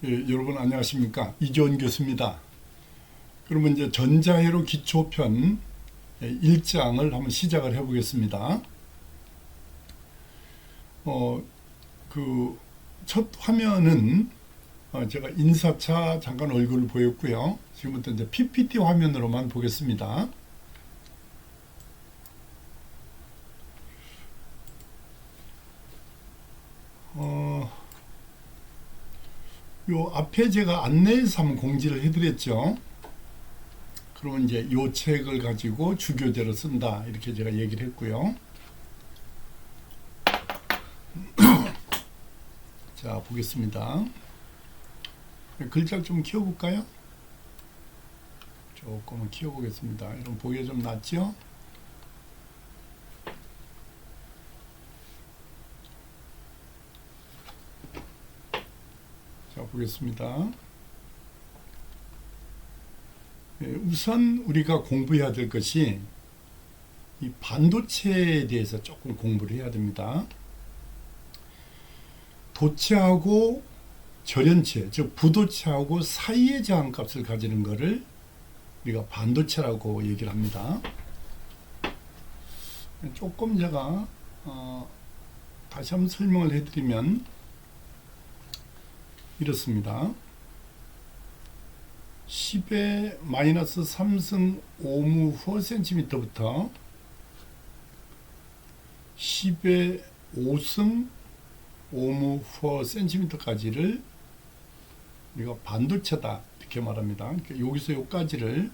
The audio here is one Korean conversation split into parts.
예, 여러분 안녕하십니까? 이지원 교수입니다. 그러면 이제 전자회로 기초편 1장을 한번 시작을 해보겠습니다. 첫 화면은 제가 인사차 잠깐 얼굴을 보였고요. 지금부터 이제 PPT 화면으로만 보겠습니다. 요 앞에 제가 안내에서 한번 공지를 해드렸죠. 그러면 이제 요 책을 가지고 주교재로 쓴다 이렇게 제가 얘기를 했고요. 자, 보겠습니다. 글자 좀 키워볼까요? 조금은 키워보겠습니다. 이런 보기가 좀 낫죠? 자, 보겠습니다. 우선 우리가 공부해야 될 것이 이 반도체에 대해서 조금 공부를 해야 됩니다. 도체하고 절연체, 즉 부도체하고 사이의 저항값을 가지는 것을 우리가 반도체라고 얘기를 합니다. 조금 제가 다시 한번 설명을 해드리면 이렇습니다. 10의 마이너스 3승 5무 4cm부터 10의 5승 5무 4cm까지를 우리가 반도체다 이렇게 말합니다. 그러니까 여기서 여기까지를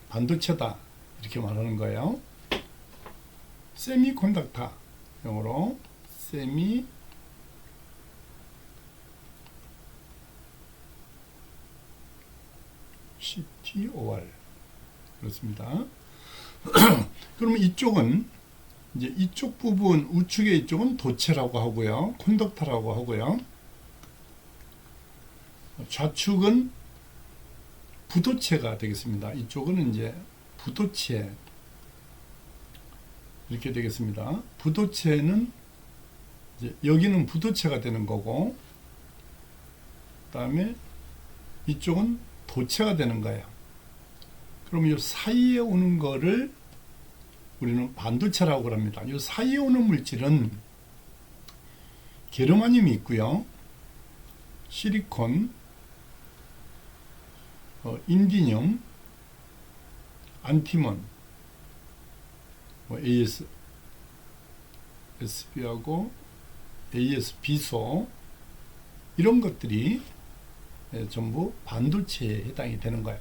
반도체다 이렇게 말하는 거예요. 세미컨덕터 영어로 세미 CTOR 그렇습니다. 그러면 이쪽은 이제 이쪽 부분 우측의 이쪽은 도체라고 하고요, 콘덕터라고 하고요. 좌측은 부도체가 되겠습니다. 이쪽은 이제 부도체 이렇게 되겠습니다. 부도체는 이제 여기는 부도체가 되는 거고, 그다음에 이쪽은 도체가 되는 거예요. 그러면 이 사이에 오는 거를 우리는 반도체라고 합니다. 이 사이에 오는 물질은 게르마늄이 있고요, 실리콘, 인디늄, 안티몬, ASB하고 ASB소 이런 것들이 전부 반도체에 해당이 되는 거예요.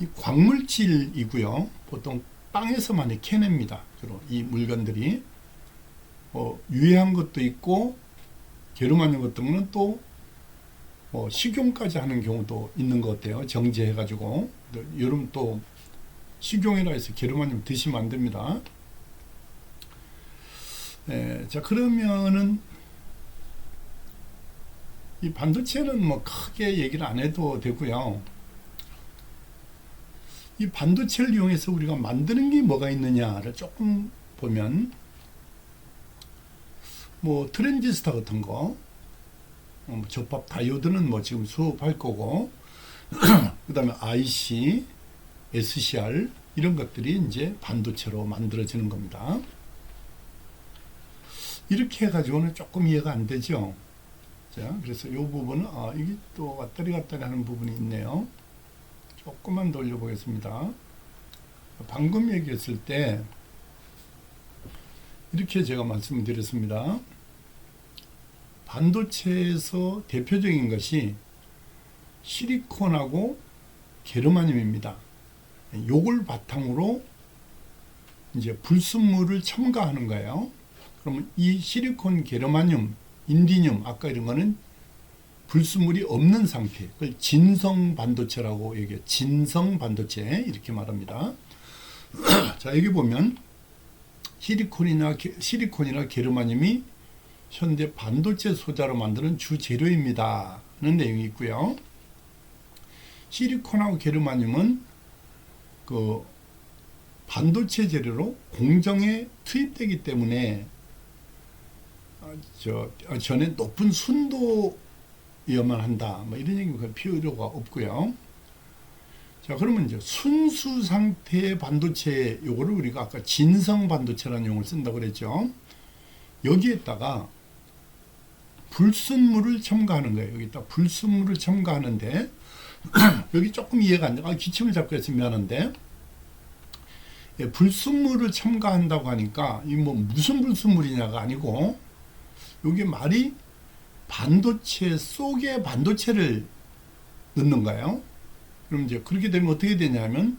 이 광물질이고요. 보통 땅에서 많이 캐냅니다. 주로 이 물건들이 유해한 것도 있고 게르마늄 같은 거는 또 식용까지 하는 경우도 있는 것 같아요. 정제해가지고. 여러분 또 식용이라 해서 게르마늄 드시면 안 됩니다. 자, 그러면은 이 반도체는 뭐 크게 얘기를 안 해도 되고요. 이 반도체를 이용해서 우리가 만드는 게 뭐가 있느냐를 조금 보면 뭐 트랜지스터 같은 거, 접합 다이오드는 뭐 지금 수업할 거고, 그 다음에 IC, SCR 이런 것들이 이제 반도체로 만들어지는 겁니다. 이렇게 해가지고는 조금 이해가 안 되죠. 자, 그래서 이 부분은 이게 또 왔다리 갔다리 하는 부분이 있네요. 조금만 더 올려보겠습니다. 방금 얘기했을 때 이렇게 제가 말씀드렸습니다. 반도체에서 대표적인 것이 실리콘하고 게르마늄입니다. 요걸 바탕으로 이제 불순물을 첨가하는 거예요. 그러면 이 실리콘, 게르마늄, 인디늄 아까 이런 거는 불순물이 없는 상태, 그걸 진성 반도체라고 얘기해요. 진성 반도체 이렇게 말합니다. 자, 여기 보면 실리콘이나 게르마늄이 현대 반도체 소자로 만드는 주 재료입니다 하는 내용이 있고요. 실리콘하고 게르마늄은 그 반도체 재료로 공정에 투입되기 때문에 전에 높은 순도여만 한다. 뭐 이런 얘기 필요가 없고요. 자, 그러면 이제 순수 상태의 반도체, 요거를 우리가 아까 진성 반도체라는 용어를 쓴다고 그랬죠. 여기에다가 불순물을 첨가하는 거예요. 여기다 불순물을 첨가하는데, 여기 조금 이해가 안 돼. 기침을 잡고 해서 미안한데, 예, 불순물을 첨가한다고 하니까, 이 뭐 무슨 불순물이냐가 아니고, 여기 말이 반도체 속에 반도체를 넣는 거예요. 그럼 이제 그렇게 되면 어떻게 되냐면,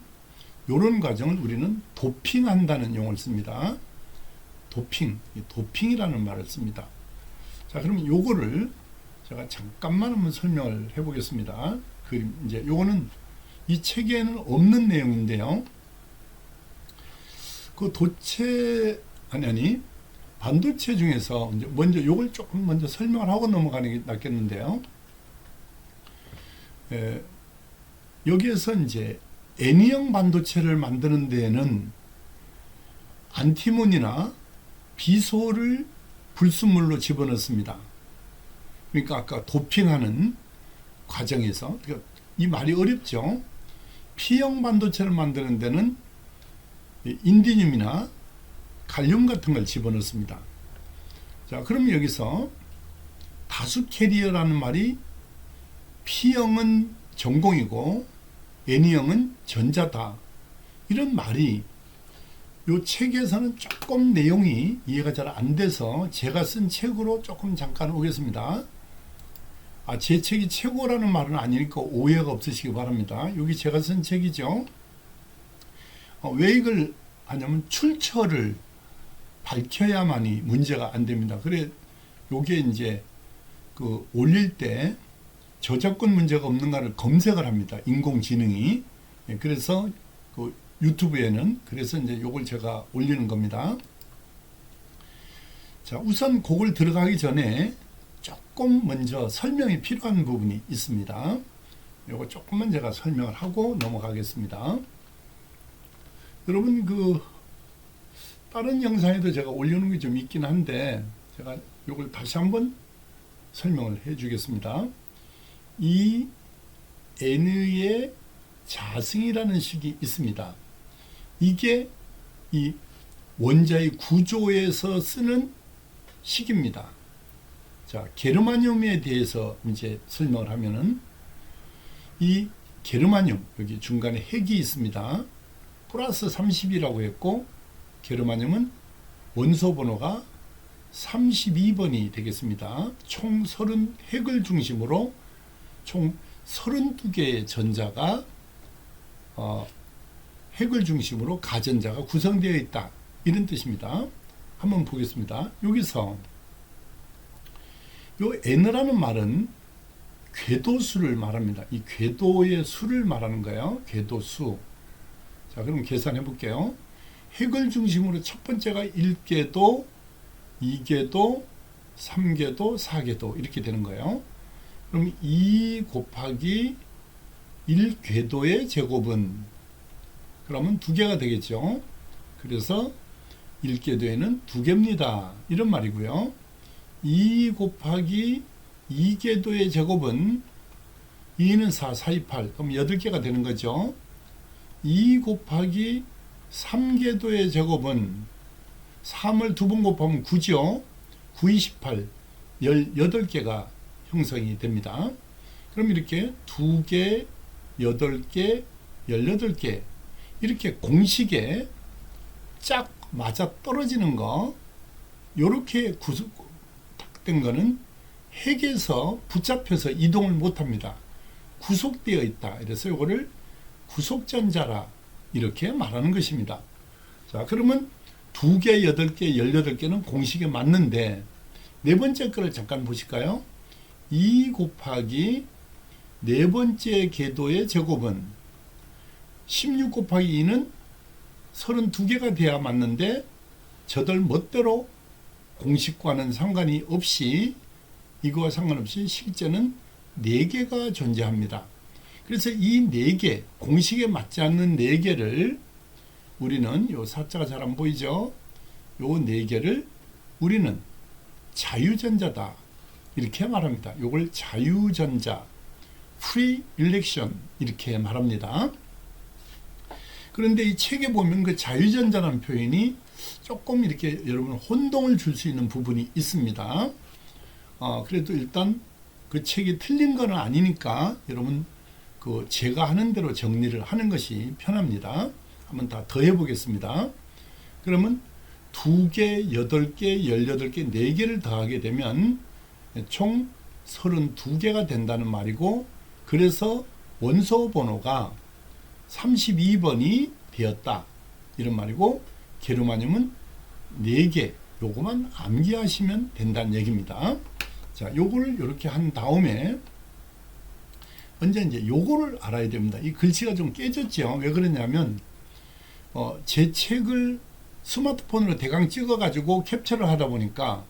이런 과정을 우리는 도핑한다는 용어를 씁니다. 도핑이라는 말을 씁니다. 자, 그러면 요거를 제가 잠깐만 한번 설명을 해보겠습니다. 이제 요거는 이 책에는 없는 내용인데요. 반도체 중에서 이제 먼저 요걸 조금 먼저 설명을 하고 넘어가는 게 낫겠는데요. 여기에서 이제 N형 반도체를 만드는 데에는 안티몬이나 비소를 불순물로 집어넣습니다. 그러니까 아까 도핑하는 과정에서, 그러니까 이 말이 어렵죠. P형 반도체를 만드는 데는 인디늄이나 갈륨 같은 걸 집어넣습니다. 자, 그럼 여기서 다수 캐리어라는 말이 P형은 전공이고 N형은 전자다. 이런 말이 이 책에서는 조금 내용이 이해가 잘 안 돼서 제가 쓴 책으로 조금 잠깐 오겠습니다. 제 책이 최고라는 말은 아니니까 오해가 없으시기 바랍니다. 여기 제가 쓴 책이죠. 왜 이걸 하냐면 출처를 밝혀야만이 문제가 안 됩니다. 그래, 요게 이제 올릴 때 저작권 문제가 없는가를 검색을 합니다. 인공지능이. 그래서 유튜브에는 그래서 이제 요걸 제가 올리는 겁니다. 자, 우선 그걸 들어가기 전에 조금 먼저 설명이 필요한 부분이 있습니다. 요거 조금만 제가 설명을 하고 넘어가겠습니다. 여러분, 다른 영상에도 제가 올려놓은 게 좀 있긴 한데, 제가 요걸 다시 한번 설명을 해 주겠습니다. 이 N의 자승이라는 식이 있습니다. 이게 이 원자의 구조에서 쓰는 식입니다. 자, 게르마늄에 대해서 이제 설명을 하면은, 이 게르마늄, 여기 중간에 핵이 있습니다. 플러스 30이라고 했고, 게르마늄은 원소 번호가 32번이 되겠습니다. 총 30핵을 중심으로 총 32개의 전자가 핵을 중심으로 가전자가 구성되어 있다. 이런 뜻입니다. 한번 보겠습니다. 여기서 요 N이라는 말은 궤도수를 말합니다. 이 궤도의 수를 말하는 거예요. 궤도수. 자, 그럼 계산해 볼게요. 핵을 중심으로 첫 번째가 1궤도, 2궤도, 3궤도, 4궤도 이렇게 되는 거예요. 그럼 2 곱하기 1궤도의 제곱은 그러면 2개가 되겠죠. 그래서 1궤도에는 2개입니다. 이런 말이고요. 2 곱하기 2궤도의 제곱은 2는 4, 4, 2, 8. 그럼 8개가 되는 거죠. 2 곱하기 3궤도의 제곱은 3을 2번 곱하면 9죠. 9, 28, 18개가 형성이 됩니다. 그럼 이렇게 2개, 8개, 18개 이렇게 공식에 짝 맞아 떨어지는 거, 요렇게 구속된 거는 핵에서 붙잡혀서 이동을 못합니다. 구속되어 있다. 그래서 이거를 구속전자라 이렇게 말하는 것입니다. 자, 그러면 2개, 8개, 18개는 공식에 맞는데 네 번째 거를 잠깐 보실까요? 2 곱하기 네 번째 궤도의 제곱은 16 곱하기 2는 32개가 돼야 맞는데 저들 멋대로 공식과는 상관이 없이 이거와 상관없이 실제는 4개가 존재합니다. 그래서 이 4개, 공식에 맞지 않는 4개를 우리는 요 사자가 잘 안 보이죠? 요 4개를 우리는 자유전자다 이렇게 말합니다. 요걸 자유전자 free election 이렇게 말합니다. 그런데 이 책에 보면 그 자유전자라는 표현이 조금 이렇게 여러분 혼동을 줄 수 있는 부분이 있습니다. 그래도 일단 그 책이 틀린 건 아니니까 여러분 그 제가 하는 대로 정리를 하는 것이 편합니다. 한번 다 더 해보겠습니다. 그러면 2개, 8개, 18개, 4개를 더하게 되면 총 32개가 된다는 말이고, 그래서 원소 번호가 32번이 되었다 이런 말이고, 게르마늄은 4개 요거만 암기하시면 된다는 얘기입니다. 자, 요거를 이렇게 한 다음에 먼저 이제 요거를 알아야 됩니다. 이 글씨가 좀 깨졌죠. 왜 그러냐면 제 책을 스마트폰으로 대강 찍어 가지고 캡처를 하다 보니까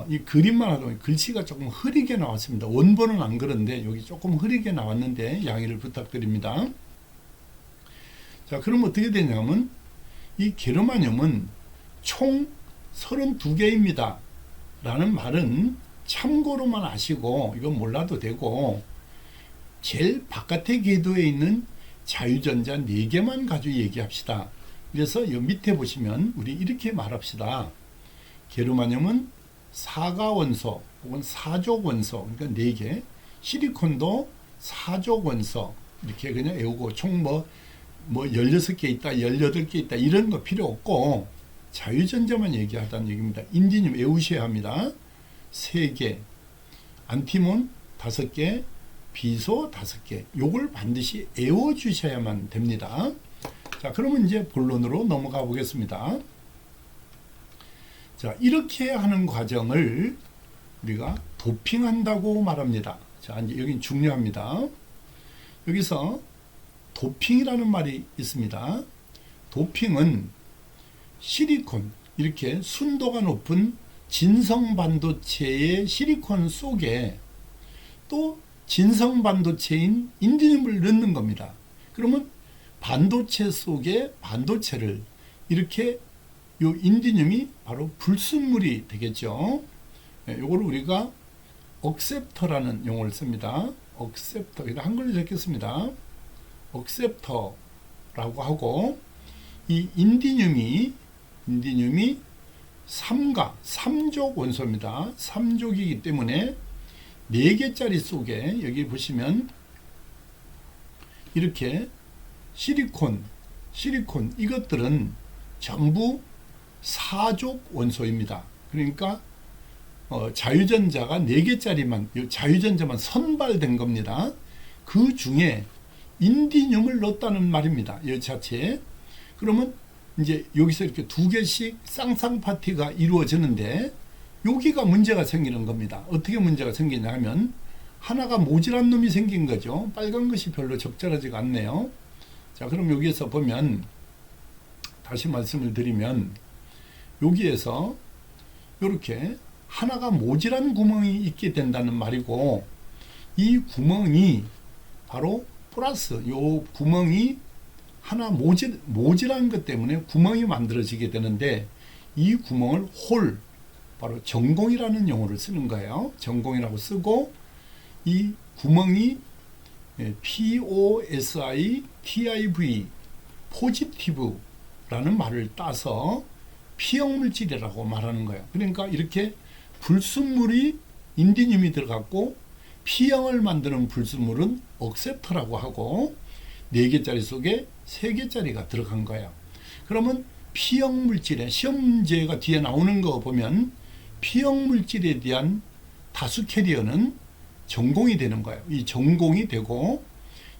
이 그림만 하다 보니 글씨가 조금 흐리게 나왔습니다. 원본은 안 그런데 여기 조금 흐리게 나왔는데 양해를 부탁드립니다. 자, 그럼 어떻게 되냐면 이 게르마늄은 총 32개입니다 라는 말은 참고로만 아시고 이건 몰라도 되고, 제일 바깥의 궤도에 있는 자유전자 4개만 가지고 얘기합시다. 그래서 이 밑에 보시면 우리 이렇게 말합시다. 게르마늄은 사가원소 혹은 사족원소, 그러니까 4개, 시리콘도 사족원소 이렇게 그냥 외우고, 총 뭐 16개 있다, 18개 있다 이런 거 필요 없고 자유전자만 얘기하다는 얘기입니다. 인디늄 외우셔야 합니다. 3개, 안티몬 5개, 비소 5개, 요걸 반드시 외워주셔야만 됩니다. 자, 그러면 이제 본론으로 넘어가 보겠습니다. 자, 이렇게 하는 과정을 우리가 도핑한다고 말합니다. 자, 이제 여긴 중요합니다. 여기서 도핑이라는 말이 있습니다. 도핑은 시리콘, 이렇게 순도가 높은 진성 반도체의 시리콘 속에 또 진성 반도체인 인디늄을 넣는 겁니다. 그러면 반도체 속에 반도체를 이렇게 요 인디늄이 바로 불순물이 되겠죠. 요걸 우리가 억셉터라는 용어를 씁니다. 억셉터, 이거 한글로 적겠습니다. 억셉터라고 하고, 이 인디늄이 3족 원소입니다. 3족이기 때문에 4개짜리 속에 여기 보시면 이렇게 시리콘 이것들은 전부 4족 원소입니다. 그러니까 자유전자가 4개짜리만, 자유전자만 선발된 겁니다. 그 중에 인디늄을 넣었다는 말입니다. 이 자체에. 그러면 이제 여기서 이렇게 2개씩 쌍쌍파티가 이루어지는데 여기가 문제가 생기는 겁니다. 어떻게 문제가 생기냐 하면 하나가 모질한 놈이 생긴 거죠. 빨간 것이 별로 적절하지가 않네요. 자, 그럼 여기에서 보면 다시 말씀을 드리면 여기에서 이렇게 하나가 모질한 구멍이 있게 된다는 말이고, 이 구멍이 바로 플러스, 요 구멍이 하나 모질한 것 때문에 구멍이 만들어지게 되는데, 이 구멍을 홀, 바로 전공이라는 용어를 쓰는 거예요. 전공이라고 쓰고, 이 구멍이 POSITIV, 포지티브라는 말을 따서 피형물질이라고 말하는 거예요. 그러니까 이렇게 불순물이 인디늄이 들어갔고, P형을 만드는 불순물은 억셉터라고 하고, 4개짜리 속에 3개짜리가 들어간 거예요. 그러면 P형 물질에 시험제가 뒤에 나오는 거 보면 P형 물질에 대한 다수 캐리어는 전공이 되는 거예요. 이 전공이 되고,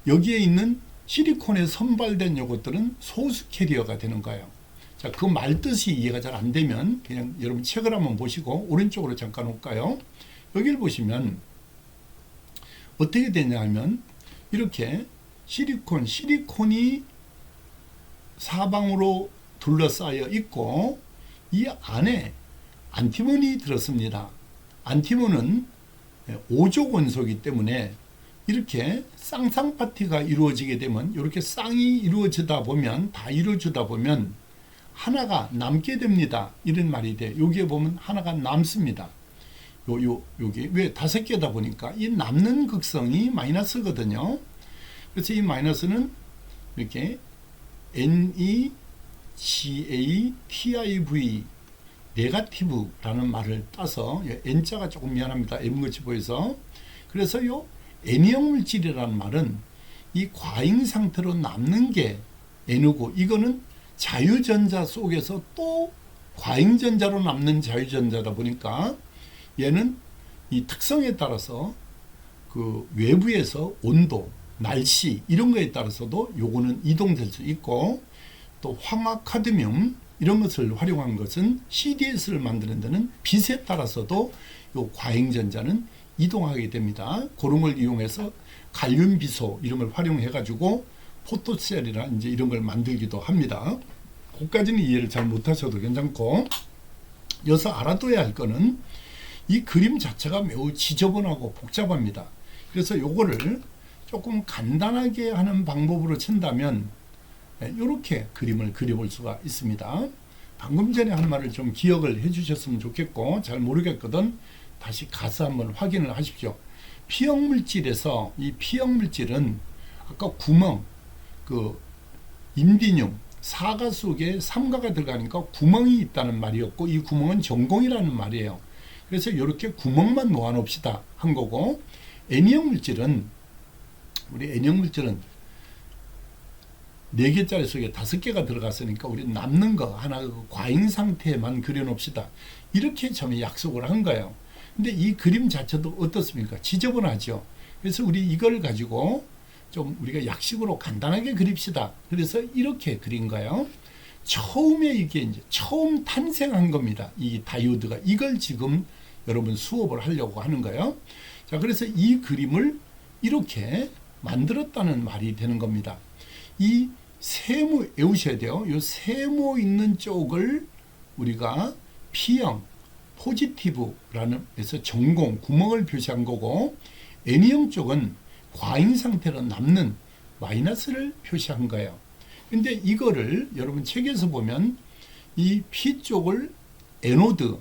여기에 있는 시리콘에 선발된 요것들은 소수 캐리어가 되는 거예요. 자, 그 말뜻이 이해가 잘 안 되면 그냥 여러분 책을 한번 보시고 오른쪽으로 잠깐 올까요? 여기를 보시면 어떻게 되냐 하면 이렇게 시리콘이 사방으로 둘러싸여 있고, 이 안에 안티몬이 들었습니다. 안티몬은 5족 원소이기 때문에 이렇게 쌍쌍파티가 이루어지게 되면, 이렇게 쌍이 이루어지다 보면, 다 이루어지다 보면 하나가 남게 됩니다. 이런 말이 돼. 여기에 보면 하나가 남습니다. 여기 왜 5개다 보니까 이 남는 극성이 마이너스거든요. 그래서 이 마이너스는 이렇게 negative 네가티브라는 말을 따서 n자가 조금 미안합니다. m같이 보여서. 그래서 요 n형 물질이라는 말은 이 과잉 상태로 남는 게 n이고, 이거는 자유전자 속에서 또 과잉전자로 남는 자유전자다 보니까 얘는 이 특성에 따라서 그 외부에서 온도, 날씨 이런 거에 따라서도 요거는 이동될 수 있고, 또 황화 카드뮴 이런 것을 활용한 것은 CDS를 만드는 데는 빛에 따라서도 요 과잉전자는 이동하게 됩니다. 그런 걸 이용해서 갈륨 비소 이런 걸 활용해 가지고 포토셀이나 이제 이런 걸 만들기도 합니다. 그까지는 이해를 잘 못하셔도 괜찮고, 여기서 알아둬야 할 거는 이 그림 자체가 매우 지저분하고 복잡합니다. 그래서 요거를 조금 간단하게 하는 방법으로 친다면 이렇게 그림을 그려볼 수가 있습니다. 방금 전에 한 말을 좀 기억을 해 주셨으면 좋겠고, 잘 모르겠거든 다시 가서 한번 확인을 하십시오. P형 물질에서 이 P형 물질은 아까 구멍, 그 인디뇽 사가 속에 삼가가 들어가니까 구멍이 있다는 말이었고, 이 구멍은 전공이라는 말이에요. 그래서 이렇게 구멍만 놓아 놓읍시다 한 거고, N형 물질은 우리 N형 물질은 4개짜리 속에 5개가 들어갔으니까 우리 남는 거 하나 과잉 상태만 그려놓읍시다. 이렇게 처음에 약속을 한 거예요. 근데 이 그림 자체도 어떻습니까? 지저분하죠. 그래서 우리 이걸 가지고 좀 우리가 약식으로 간단하게 그립시다. 그래서 이렇게 그린 거예요. 처음에 이게 이제 처음 탄생한 겁니다. 이 다이오드가. 이걸 지금 여러분 수업을 하려고 하는 거예요. 자, 그래서 이 그림을 이렇게 만들었다는 말이 되는 겁니다. 이 세모 외우셔야 돼요. 이 세모 있는 쪽을 우리가 P형 포지티브라는 해서 전공 구멍을 표시한 거고, N형 쪽은 과잉 상태로 남는 마이너스를 표시한 거예요. 근데 이거를 여러분 책에서 보면 이 P 쪽을 에노드,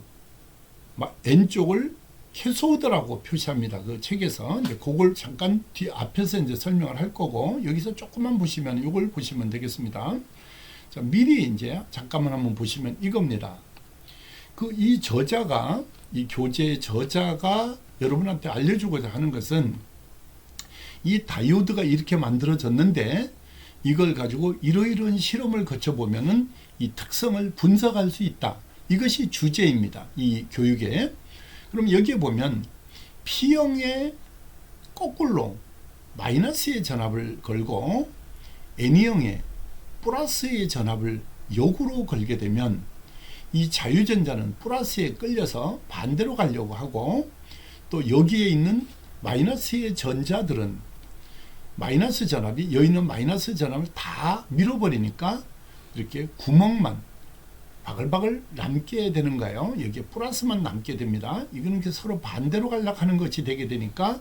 N 쪽을 캐소드라고 표시합니다. 그 책에서 이제 그걸 잠깐 뒤 앞에서 이제 설명을 할 거고, 여기서 조금만 보시면 이걸 보시면 되겠습니다. 자, 미리 이제 잠깐만 한번 보시면 이겁니다. 이 저자가 이 교재 저자가 여러분한테 알려주고자 하는 것은 이 다이오드가 이렇게 만들어졌는데 이걸 가지고 이러이러한 실험을 거쳐보면은 이 특성을 분석할 수 있다. 이것이 주제입니다. 이 교육에. 그럼 여기에 보면 P형의 거꾸로 마이너스의 전압을 걸고 N형의 플러스의 전압을 역으로 걸게 되면 이 자유전자는 플러스에 끌려서 반대로 가려고 하고, 또 여기에 있는 마이너스의 전자들은 마이너스 전압이 여기 있는 마이너스 전압을 다 밀어버리니까 이렇게 구멍만 바글바글 남게 되는 거예요. 여기에 플러스만 남게 됩니다. 이거는 서로 반대로 가려고 하는 것이 되게 되니까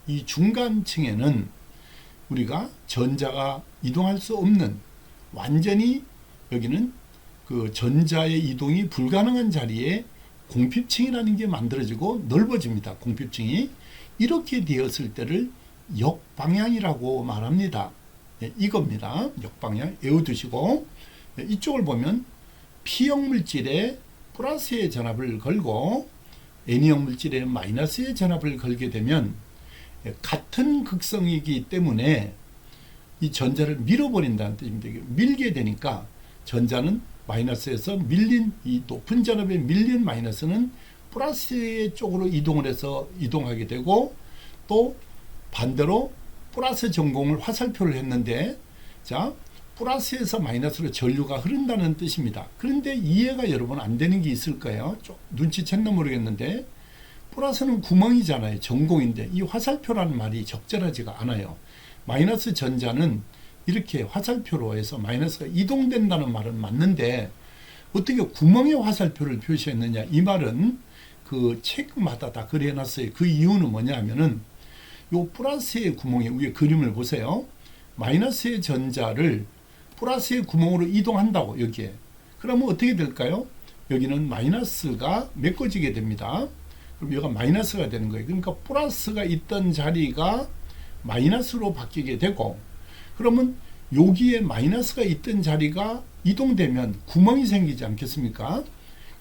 이 중간층에는 우리가 전자가 이동할 수 없는, 완전히 여기는 그 전자의 이동이 불가능한 자리에 공핍층이라는 게 만들어지고 넓어집니다. 공핍층이. 이렇게 되었을 때를 역방향이라고 말합니다. 이겁니다. 역방향 외워두시고, 이쪽을 보면 P형 물질에 플러스의 전압을 걸고 N형 물질에 마이너스의 전압을 걸게 되면 같은 극성이기 때문에 이 전자를 밀어버린다는 뜻입니다. 밀게 되니까 전자는 마이너스에서 밀린, 이 높은 전압에 밀린 마이너스는 플러스의 쪽으로 이동을 해서 이동하게 되고, 또 반대로 플러스 전공을 화살표를 했는데, 자, 플러스에서 마이너스로 전류가 흐른다는 뜻입니다. 그런데 이해가 여러분 안 되는 게 있을 거예요. 좀 눈치챘나 모르겠는데, 플러스는 구멍이잖아요. 전공인데 이 화살표라는 말이 적절하지가 않아요. 마이너스 전자는 이렇게 화살표로 해서 마이너스가 이동된다는 말은 맞는데 어떻게 구멍에 화살표를 표시했느냐, 이 말은 그 책마다 다 그려놨어요. 그 이유는 뭐냐면은 요 플러스의 구멍에 위에 그림을 보세요. 마이너스의 전자를 플러스의 구멍으로 이동한다고 여기에. 그러면 어떻게 될까요? 여기는 마이너스가 메꿔지게 됩니다. 그럼 여기가 마이너스가 되는 거예요. 그러니까 플러스가 있던 자리가 마이너스로 바뀌게 되고, 그러면 여기에 마이너스가 있던 자리가 이동되면 구멍이 생기지 않겠습니까?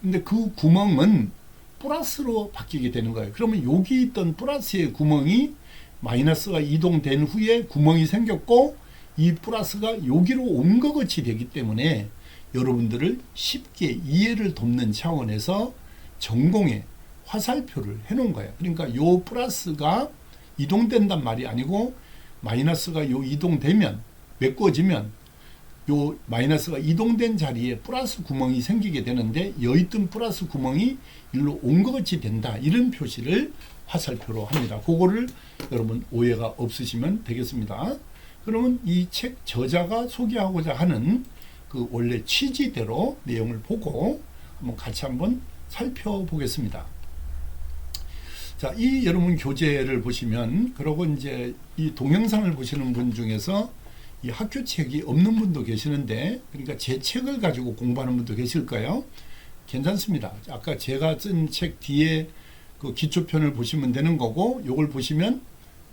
근데 그 구멍은 플러스로 바뀌게 되는 거예요. 그러면 여기 있던 플러스의 구멍이 마이너스가 이동된 후에 구멍이 생겼고, 이 플러스가 여기로 온 것 같이 되기 때문에 여러분들을 쉽게 이해를 돕는 차원에서 전공에 화살표를 해놓은 거예요. 그러니까 요 플러스가 이동된단 말이 아니고, 마이너스가 요 이동되면, 메꿔지면 요 마이너스가 이동된 자리에 플러스 구멍이 생기게 되는데, 여있던 플러스 구멍이 일로 온 것 같이 된다, 이런 표시를 화살표로 합니다. 그거를 여러분 오해가 없으시면 되겠습니다. 그러면 이 책 저자가 소개하고자 하는 그 원래 취지대로 내용을 보고 한번 같이 한번 살펴보겠습니다. 자, 이 여러분 교재를 보시면, 그리고 이제 이 동영상을 보시는 분 중에서 이 학교 책이 없는 분도 계시는데, 그러니까 제 책을 가지고 공부하는 분도 계실 거예요. 괜찮습니다. 아까 제가 쓴 책 뒤에 그 기초편을 보시면 되는 거고, 요걸 보시면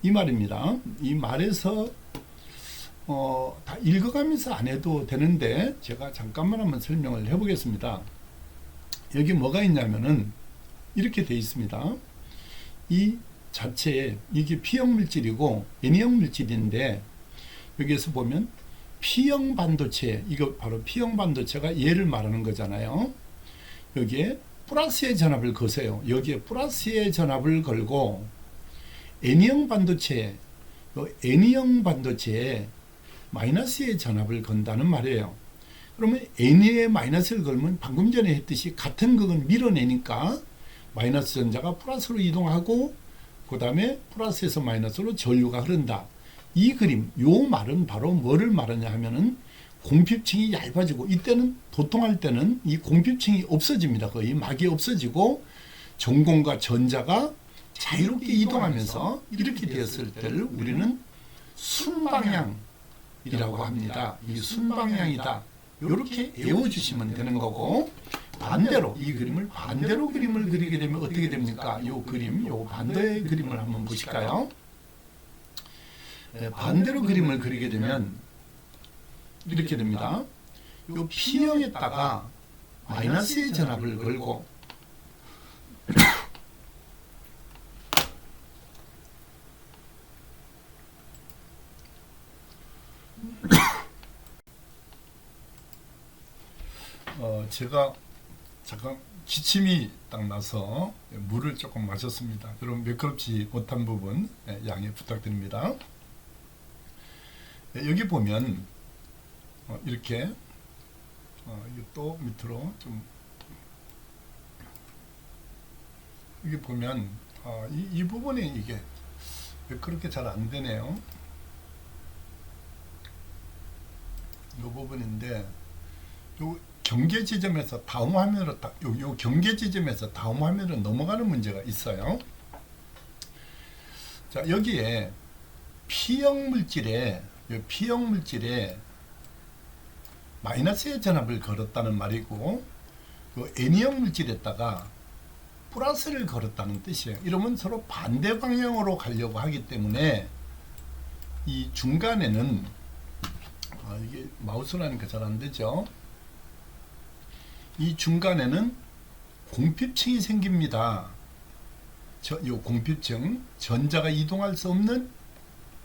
이 말입니다. 이 말에서 다 읽어가면서 안 해도 되는데 제가 잠깐만 한번 설명을 해보겠습니다. 여기 뭐가 있냐면은 이렇게 돼 있습니다. 이 자체에 이게 P형 물질이고 N형 물질인데, 여기에서 보면 P형 반도체, 이거 바로 P형 반도체가 얘를 말하는 거잖아요. 여기에 플러스의 전압을 거세요. 여기에 플러스의 전압을 걸고, N형 반도체, N형 반도체에 마이너스의 전압을 건다는 말이에요. 그러면 N에 마이너스를 걸면 방금 전에 했듯이 같은 극은 밀어내니까 마이너스 전자가 플러스로 이동하고, 그 다음에 플러스에서 마이너스로 전류가 흐른다. 이 그림, 요 말은 바로 뭐를 말하냐 하면은 공핍층이 얇아지고, 이때는 도통할 때는 이 공핍층이 없어집니다. 거의 막이 없어지고 전공과 전자가 자유롭게 이동하면서 이렇게 되었을 때를 우리는 순방향이라고 합니다. 이 순방향이다, 이렇게 외워주시면 되는 거고, 반대로 이 그림을 반대로 그림을 그리게 되면 어떻게 됩니까? 요 그림, 요 반대의 그림을 한번 보실까요? 반대로 그림을 그리게 되면 이렇게 됩니다. 요 P형에다가 마이너스의 전압을 걸고, 제가 잠깐 기침이 딱 나서 물을 조금 마셨습니다. 그럼 매끄럽지 못한 부분 양해 부탁드립니다. 여기 보면 이렇게 또 밑으로 좀, 여기 보면 이 부분이 이게 왜 그렇게 잘 안 되네요. 이 부분인데, 요 경계 지점에서 다음 화면으로 요 경계 지점에서 다음 화면으로 넘어가는 문제가 있어요. 자, 여기에 P형 물질에 마이너스의 전압을 걸었다는 말이고, 그 N형 물질에다가 플러스를 걸었다는 뜻이에요. 이러면 서로 반대 방향으로 가려고 하기 때문에 이 중간에는 이게 마우스로 하니까 잘 안 되죠. 이 중간에는 공핍층이 생깁니다. 이 공핍층, 전자가 이동할 수 없는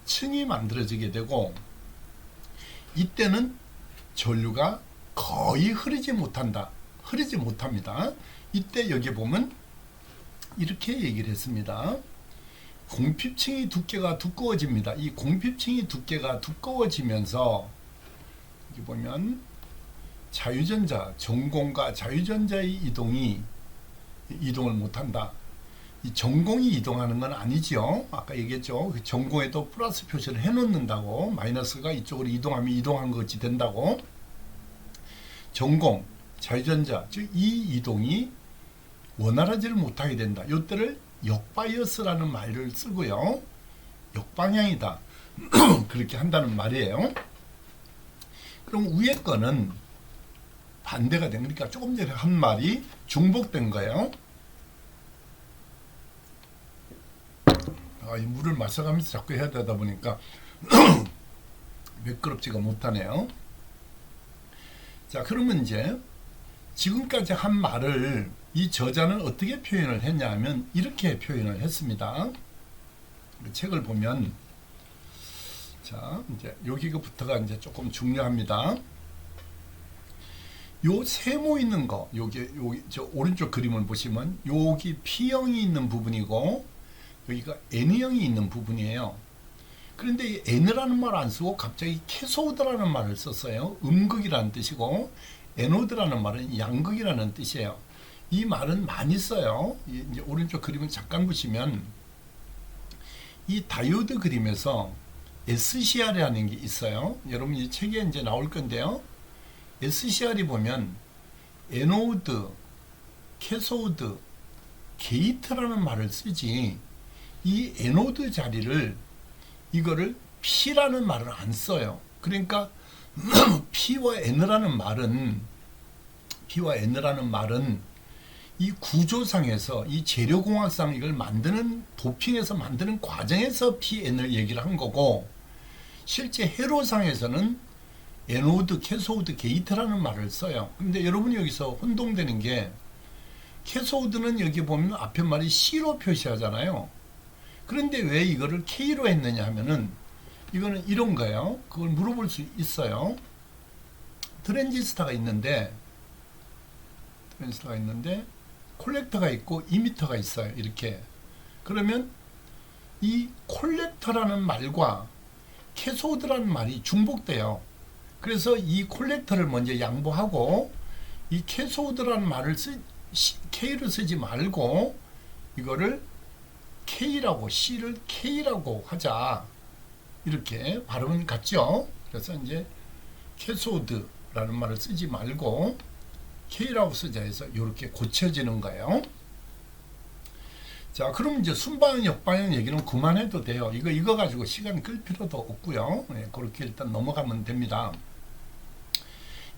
층이 만들어지게 되고, 이때는 전류가 거의 흐르지 못합니다. 이때 여기 보면 이렇게 얘기를 했습니다. 공핍층이 두께가 두꺼워집니다. 이 공핍층이 두께가 두꺼워지면서 여기 보면 자유전자, 전공과 자유전자의 이동을 못한다. 이 전공이 이동하는 건 아니지요. 아까 얘기했죠. 그 전공에도 플러스 표시를 해놓는다고, 마이너스가 이쪽으로 이동하면 이동한 것 같이 된다고. 전공, 자유전자, 즉 이 이동이 원활하지를 못하게 된다. 이때를 역바이어스라는 말을 쓰고요. 역방향이다. 그렇게 한다는 말이에요. 그럼 위에 거는 반대가 된, 그러니까 조금 전에 한 말이 중복된 거예요. 이 물을 마셔가면서 자꾸 해야 되다 보니까 매끄럽지가 못하네요. 자, 그러면 이제 지금까지 한 말을 이 저자는 어떻게 표현을 했냐 하면 이렇게 표현을 했습니다. 책을 보면, 자, 이제 여기부터가 이제 조금 중요합니다. 요 세모 있는 거, 여기 저 오른쪽 그림을 보시면 여기 P형이 있는 부분이고 여기가 N형이 있는 부분이에요. 그런데 이 N이라는 말을 안 쓰고 갑자기 캐소드라는 말을 썼어요. 음극이라는 뜻이고, 에노드라는 말은 양극이라는 뜻이에요. 이 말은 많이 써요. 이제 오른쪽 그림을 잠깐 보시면 이 다이오드 그림에서 SCR이라는 게 있어요. 여러분 이 책에 이제 나올 건데요. SCR이 보면 에노드, 캐소드, 게이트라는 말을 쓰지, 이 에노드 자리를 이거를 P라는 말을 안 써요. 그러니까 P와 N이라는 말은 이 구조상에서, 이 재료공학상 이걸 만드는, 도핑해서 만드는 과정에서 P,N을 얘기를 한 거고, 실제 회로상에서는 에노드, 캐소드, 게이트라는 말을 써요. 근데 여러분이 여기서 혼동되는 게, 캐소드는 여기 보면 앞에 말이 C로 표시하잖아요. 그런데 왜 이거를 K로 했느냐 하면은 이거는 이런 거예요. 그걸 물어볼 수 있어요. 트랜지스터가 있는데 콜렉터가 있고 이미터가 있어요. 이렇게. 그러면 이 콜렉터라는 말과 캐소드라는 말이 중복돼요. 그래서 이 콜렉터를 먼저 양보하고 이 캐소드라는 말을 K를 쓰지 말고 이거를 K라고, C를 K라고 하자. 이렇게 발음은 같죠. 그래서 이제 캐소드라는 말을 쓰지 말고 K라고 쓰자 해서 이렇게 고쳐지는 거예요. 자, 그럼 이제 순방향, 역방향 얘기는 그만해도 돼요. 이거 가지고 시간 끌 필요도 없고요. 네, 그렇게 일단 넘어가면 됩니다.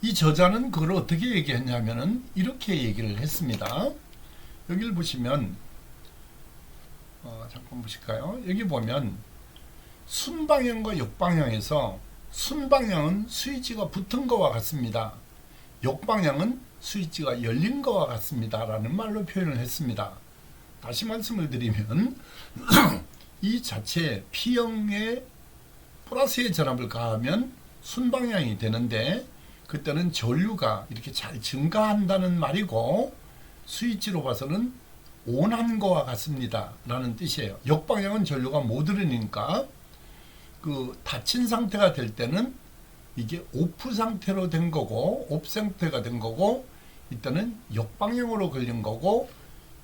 이 저자는 그걸 어떻게 얘기했냐면은 이렇게 얘기를 했습니다. 여기를 보시면 잠깐 보실까요? 여기 보면 순방향과 역방향에서 순방향은 스위치가 붙은 것과 같습니다. 역방향은 스위치가 열린 것과 같습니다. 라는 말로 표현을 했습니다. 다시 말씀을 드리면 이 자체 P형에 플러스의 전압을 가하면 순방향이 되는데 그때는 전류가 이렇게 잘 증가한다는 말이고, 스위치로 봐서는 온한 것과 같습니다. 라는 뜻이에요. 역방향은 전류가 못 흐르니까 그 닫힌 상태가 될 때는 이게 오프 상태로 된 거고, 옵 상태가 된 거고, 이때는 역방향으로 걸린 거고,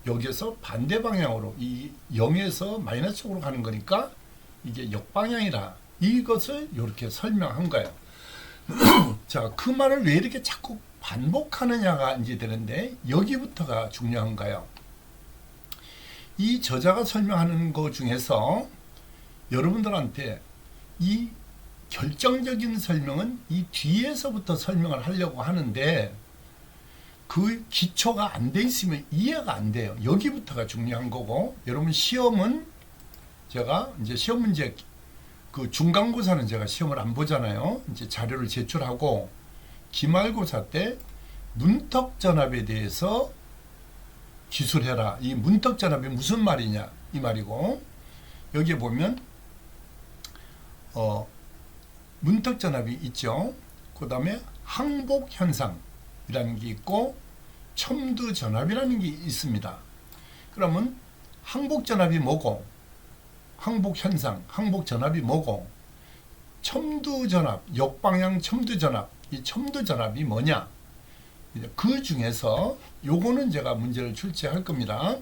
여기에서 반대 방향으로 이 0에서 마이너스 쪽으로 가는 거니까 이게 역방향이라, 이것을 이렇게 설명한 거예요. 자, 그 말을 왜 이렇게 자꾸 반복하느냐가 이제 되는데, 여기부터가 중요한 거예요. 이 저자가 설명하는 것 중에서 여러분들한테 이 결정적인 설명은 이 뒤에서부터 설명을 하려고 하는데, 그 기초가 안 돼 있으면 이해가 안 돼요. 여기부터가 중요한 거고, 여러분 시험은 제가 이제 시험 문제, 그 중간고사는 제가 시험을 안 보잖아요. 이제 자료를 제출하고, 기말고사 때 문턱전압에 대해서 기술해라. 이 문턱전압이 무슨 말이냐 이 말이고, 여기에 보면 문턱전압이 있죠. 그 다음에 항복현상이라는 게 있고 첨두전압이라는 게 있습니다. 그러면 항복전압이 뭐고, 항복현상, 항복전압이 뭐고, 첨두전압, 역방향 첨두전압, 이 첨두전압이 뭐냐, 그 중에서 요거는 제가 문제를 출제할 겁니다.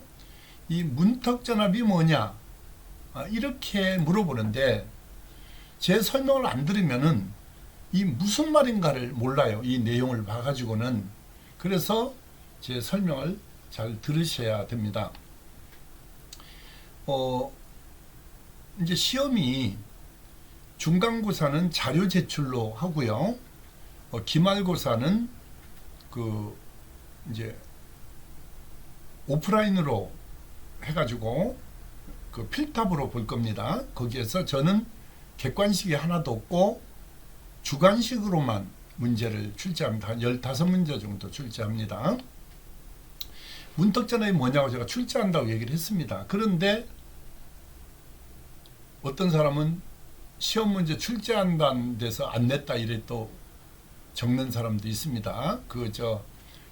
이 문턱전압이 뭐냐, 이렇게 물어보는데 제 설명을 안 들으면은 이 무슨 말인가를 몰라요. 이 내용을 봐가지고는. 그래서 제 설명을 잘 들으셔야 됩니다. 이제 시험이 중간고사는 자료 제출로 하고요. 기말고사는 그 이제 오프라인으로 해가지고 그 필탑으로 볼 겁니다. 거기에서 저는 객관식이 하나도 없고 주관식으로만 문제를 출제합니다. 한 15문제 정도 출제합니다. 문턱전압이 뭐냐고 제가 출제한다고 얘기를 했습니다. 그런데 어떤 사람은 시험 문제 출제한다는 데서 안 냈다 이래 또 적는 사람도 있습니다.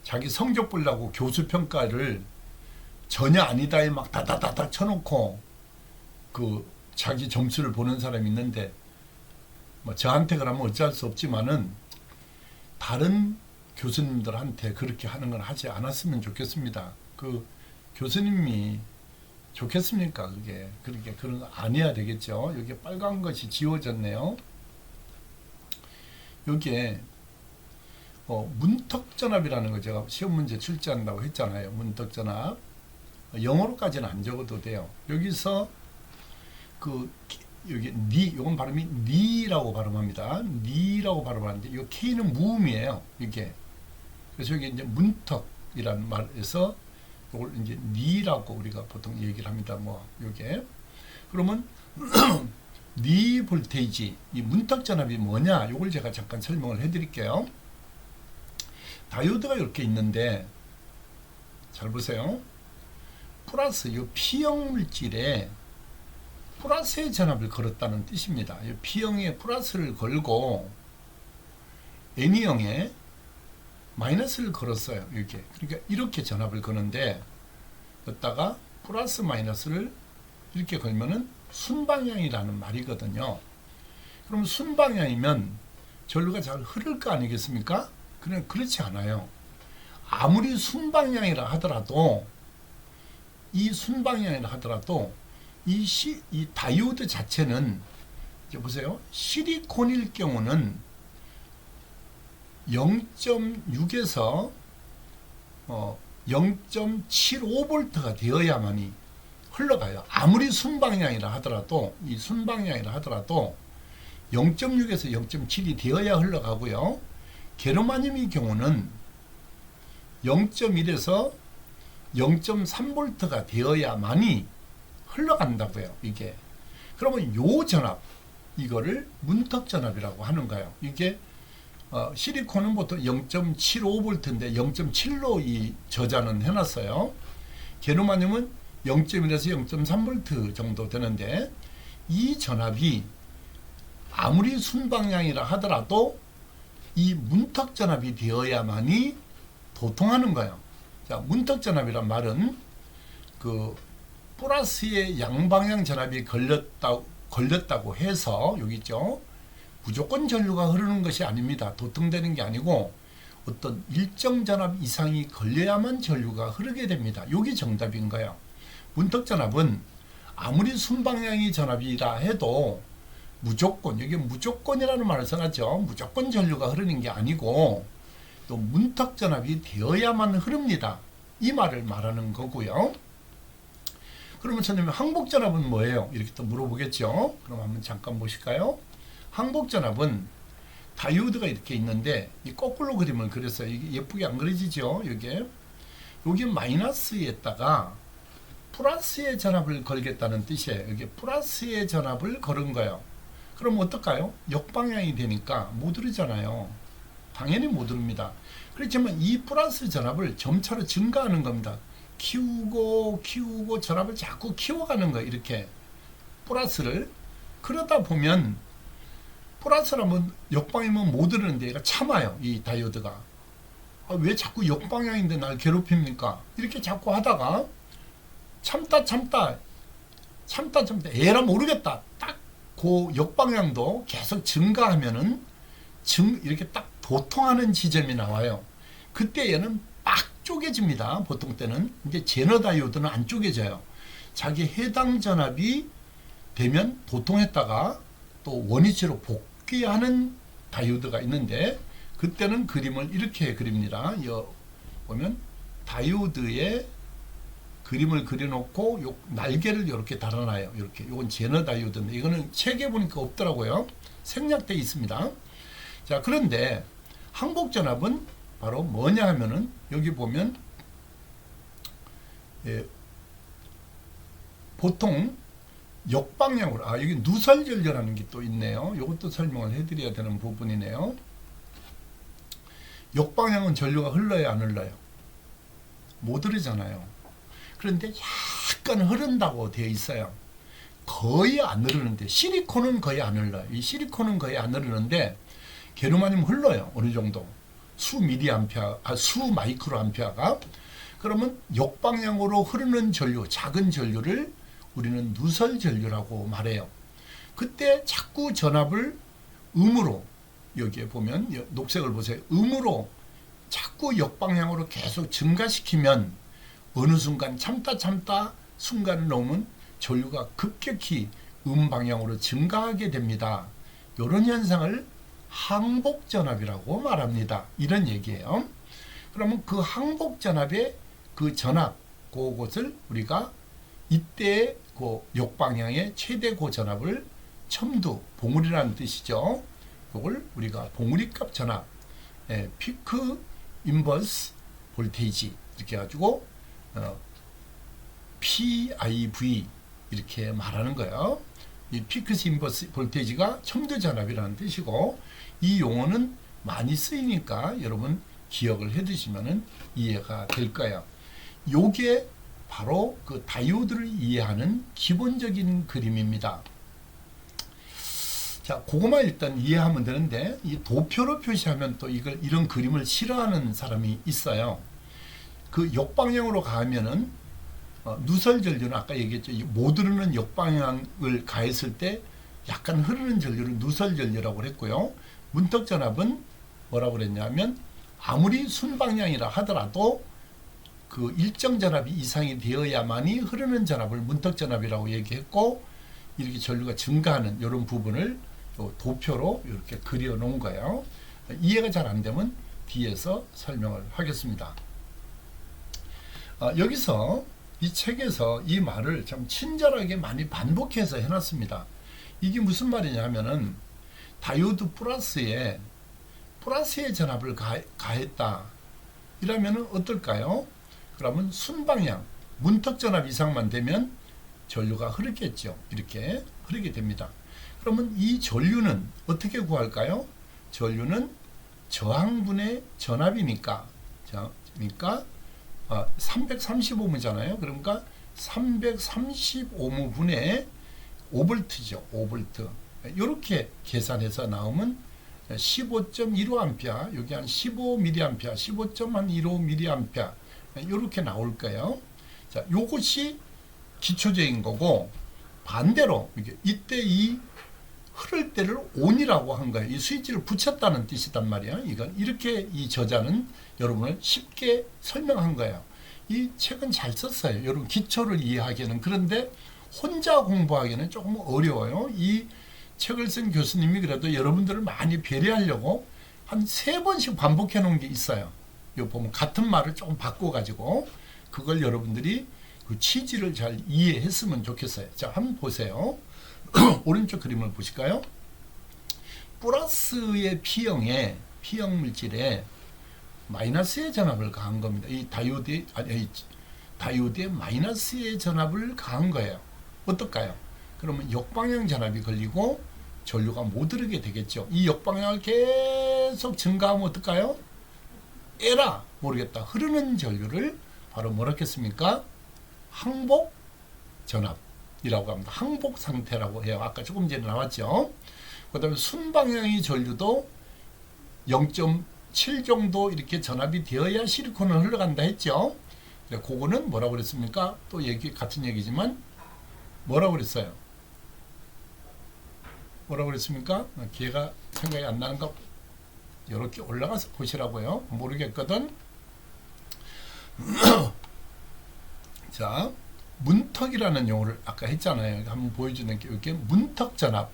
자기 성적 보려고 교수 평가를 전혀 아니다에 막 다다다닥 쳐놓고 그 자기 점수를 보는 사람이 있는데 뭐 저한테 그러면 어찌할 수 없지만은 다른 교수님들한테 그렇게 하는 건 하지 않았으면 좋겠습니다. 그 교수님이 좋겠습니까? 그렇게 그런 거 안 해야 되겠죠. 여기 빨간 것이 지워졌네요. 여기에 문턱전압이라는 거 제가 시험 문제 출제한다고 했잖아요. 문턱전압 영어로까지는 안 적어도 돼요. 여기서 여기 이건 발음이 니라고 발음합니다. 니라고 발음하는데 이 K는 무음이에요. 이게 그래서 여기 이제 문턱이라는 말에서 이걸 이제 니라고 우리가 보통 얘기를 합니다. 뭐 이게 그러면 니 볼테이지 이 문턱 전압이 뭐냐? 이걸 제가 잠깐 설명을 해드릴게요. 다이오드가 이렇게 있는데 잘 보세요. 플러스 이 P형 물질에 플러스의 전압을 걸었다는 뜻입니다. 이 P형에 플러스를 걸고 N형에 마이너스를 걸었어요. 이렇게. 그러니까 이렇게 전압을 거는데 여기다가 플러스 마이너스를 이렇게 걸면은 순방향이라는 말이거든요. 그럼 순방향이면 전류가 잘 흐를 거 아니겠습니까? 그냥 그렇지 않아요. 아무리 순방향이라 하더라도 이 다이오드 자체는 이제 보세요. 실리콘일 경우는 0.6에서 0.75V가 되어야만이 흘러가요. 아무리 순방향이라 하더라도 0.6에서 0.7이 되어야 흘러가고요. 게르마늄의 경우는 0.1에서 0.3V가 되어야만이 흘러간다고요. 이게 그러면 요 전압 이거를 문턱 전압이라고 하는 거예요. 이게 실리콘은 보통 0.75V인데 0.7로 이 저자는 해놨어요. 게르마늄은 0.1에서 0.3V 정도 되는데 이 전압이 아무리 순방향이라 하더라도 이 문턱 전압이 되어야만이 도통하는 거예요. 자, 문턱 전압이란 말은 그 플러스의 양방향 전압이 걸렸다고 해서 여기 있죠. 무조건 전류가 흐르는 것이 아닙니다. 도통되는 게 아니고 어떤 일정 전압 이상이 걸려야만 전류가 흐르게 됩니다. 여기 정답인 거예요. 문턱 전압은 아무리 순방향이 전압이라 해도 무조건, 여기 무조건이라는 말을 써놨죠. 무조건 전류가 흐르는 게 아니고 또 문턱 전압이 되어야만 흐릅니다. 이 말을 말하는 거고요. 그러면 선생님 항복 전압은 뭐예요? 이렇게 또 물어보겠죠. 그럼 한번 잠깐 보실까요? 항복 전압은 다이오드가 이렇게 있는데 이 거꾸로 그림을 그렸어요. 이게 예쁘게 안 그려지죠? 여기 마이너스에다가 플러스의 전압을 걸겠다는 뜻이에요. 여기 플러스의 전압을 걸은 거예요. 그럼 어떨까요? 역방향이 되니까 못 흐르잖아요. 당연히 못 흐릅니다. 그렇지만 이 플러스 전압을 점차로 증가하는 겁니다. 키우고 전압을 자꾸 키워가는 거예요. 이렇게 플러스를. 그러다 보면 플러스라면 역방이면 못 흐르는데 얘가 참아요. 이 다이오드가. 왜 자꾸 역방향인데 날 괴롭힙니까? 이렇게 자꾸 하다가 참다 에라 모르겠다. 딱 그 역방향도 계속 증가하면은 이렇게 딱 도통하는 지점이 나와요. 그때 얘는 빡 쪼개집니다. 보통 때는. 이제 제너 다이오드는 안 쪼개져요. 자기 해당 전압이 되면 도통했다가 또 원위치로 복귀하는 다이오드가 있는데 그때는 그림을 이렇게 그립니다. 보면 다이오드의 그림을 그려놓고 요 날개를 이렇게 달아놔요. 이렇게. 이건 제너 다이오드인데 이거는 책에 보니까 없더라고요. 생략되어 있습니다. 자, 그런데 항복 전압은 바로 뭐냐 하면은 여기 보면 보통 역방향으로 여기 누설전류라는 게 또 있네요. 이것도 설명을 해드려야 되는 부분이네요. 역방향은 전류가 흘러요, 안 흘러요? 못 흐르잖아요. 그런데 약간 흐른다고 되어 있어요. 거의 안 흐르는데, 실리콘은 거의 안 흘러요. 이 실리콘은 거의 안 흐르는데 게르마늄 흘러요. 어느 정도 수 마이크로 암페어가. 그러면 역방향으로 흐르는 전류, 작은 전류를 우리는 누설 전류라고 말해요. 그때 자꾸 전압을 음으로, 여기에 보면 녹색을 보세요. 음으로 자꾸 역방향으로 계속 증가시키면 어느 순간 참다 순간을 넘으면 전류가 급격히 음방향으로 증가하게 됩니다. 이런 현상을 항복전압이라고 말합니다. 이런 얘기예요. 그러면 그 항복전압의 그 전압, 그것을 우리가 이때 그 역방향의 최대 고전압을 첨두, 봉우리라는 뜻이죠. 그걸 우리가 봉우리값 전압, 피크 인버스 볼테이지 이렇게 해가지고 PIV 이렇게 말하는 거예요. 이 피크 인버스 볼테이지가 첨두 전압이라는 뜻이고, 이 용어는 많이 쓰이니까 여러분 기억을 해두시면 이해가 될 거예요. 요게 바로 그 다이오드를 이해하는 기본적인 그림입니다. 자, 그거만 일단 이해하면 되는데, 이 도표로 표시하면 또 이런 그림을 싫어하는 사람이 있어요. 그 역방향으로 가면은 누설 전류는 아까 얘기했죠. 못 흐르는 역방향을 가했을 때 약간 흐르는 전류를 누설 전류라고 했고요. 문턱 전압은 뭐라고 그랬냐면, 아무리 순방향이라 하더라도 그 일정 전압이 이상이 되어야만이 흐르는 전압을 문턱 전압이라고 얘기했고, 이렇게 전류가 증가하는 이런 부분을 도표로 이렇게 그려 놓은 거예요. 이해가 잘 안 되면 뒤에서 설명을 하겠습니다. 여기서 이 책에서 이 말을 참 친절하게 많이 반복해서 해놨습니다. 이게 무슨 말이냐면은 다이오드 플러스에 플러스의 전압을 가했다 이러면은 어떨까요? 그러면 순방향 문턱 전압 이상만 되면 전류가 흐르겠죠. 이렇게 흐르게 됩니다. 그러면 이 전류는 어떻게 구할까요? 전류는 저항분의 전압이니까 335므잖아요. 그러니까 335므분의 5V죠. 5V. 이렇게 계산해서 나오면 15.15A, 여기 한 15mA, 15.15mA 이렇게 나올 거예요. 자, 요것이 기초적인 거고, 반대로 이때 이 흐를 때를 ON이라고 한 거예요. 이 스위치를 붙였다는 뜻이단 말이에요. 이건 이렇게 이 저자는 여러분을 쉽게 설명한 거예요. 이 책은 잘 썼어요. 여러분 기초를 이해하기에는. 그런데 혼자 공부하기는 조금 어려워요. 이 책을 쓴 교수님이 그래도 여러분들을 많이 배려하려고 한 3번씩 반복해 놓은 게 있어요. 요 보면 같은 말을 조금 바꿔가지고 그걸 여러분들이 그 취지를 잘 이해했으면 좋겠어요. 자, 한번 보세요. 오른쪽 그림을 보실까요? 플러스의 P형에 P형 물질에 마이너스의 전압을 가한 겁니다. 이 다이오드에 마이너스의 전압을 가한 거예요. 어떨까요? 그러면 역방향 전압이 걸리고 전류가 못 흐르게 되겠죠. 이 역방향을 계속 증가하면 어떨까요? 에라 모르겠다. 흐르는 전류를 바로 뭐라 했습니까? 항복 전압이라고 합니다. 항복 상태라고 해요. 아까 조금 전에 나왔죠. 그 다음에 순방향의 전류도 0.7 정도 이렇게 전압이 되어야 실리콘은 흘러간다 했죠. 그거는 뭐라고 그랬습니까? 또 같은 얘기지만 뭐라고 그랬어요? 뭐라고 그랬습니까? 기회가 생각이 안 나는가? 이렇게 올라가서 보시라고요. 모르겠거든. 자, 문턱이라는 용어를 아까 했잖아요. 한번 보여주는 게 이렇게 문턱 전압,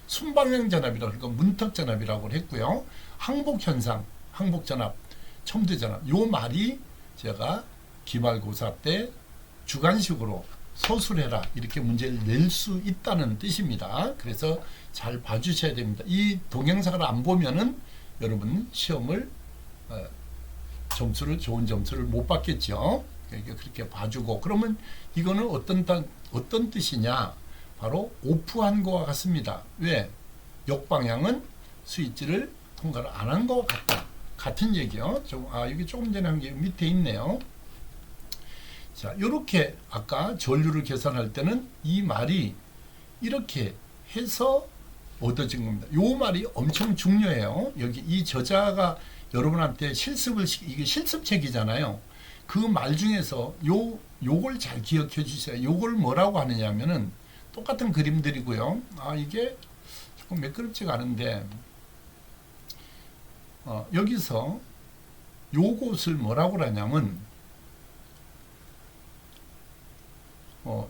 순방향 전압이라고 그러니까 문턱 전압이라고 했고요. 항복 현상, 항복 전압, 첨두 전압. 요 말이 제가 기말고사 때 주관식으로 서술해라 이렇게 문제를 낼 수 있다는 뜻입니다. 그래서 잘 봐주셔야 됩니다. 이 동영상을 안 보면은 여러분 시험을 좋은 점수를 못 받겠죠. 그러니까 그렇게 봐주고, 그러면 이거는 어떤 뜻이냐? 바로 오프한 것과 같습니다. 왜? 역방향은 스위치를 통과를 안 한 것과 같다. 같은 얘기요. 이게 조금 전에 한 게 밑에 있네요. 자, 이렇게 아까 전류를 계산할 때는 이 말이 이렇게 해서 얻어진 겁니다. 이 말이 엄청 중요해요. 여기 이 저자가 여러분한테 이게 실습책이잖아요. 그 말 중에서 요걸 잘 기억해 주세요. 요걸 뭐라고 하느냐면은 똑같은 그림들이고요. 이게 조금 매끄럽지가 않은데, 여기서 요것을 뭐라고 하냐면,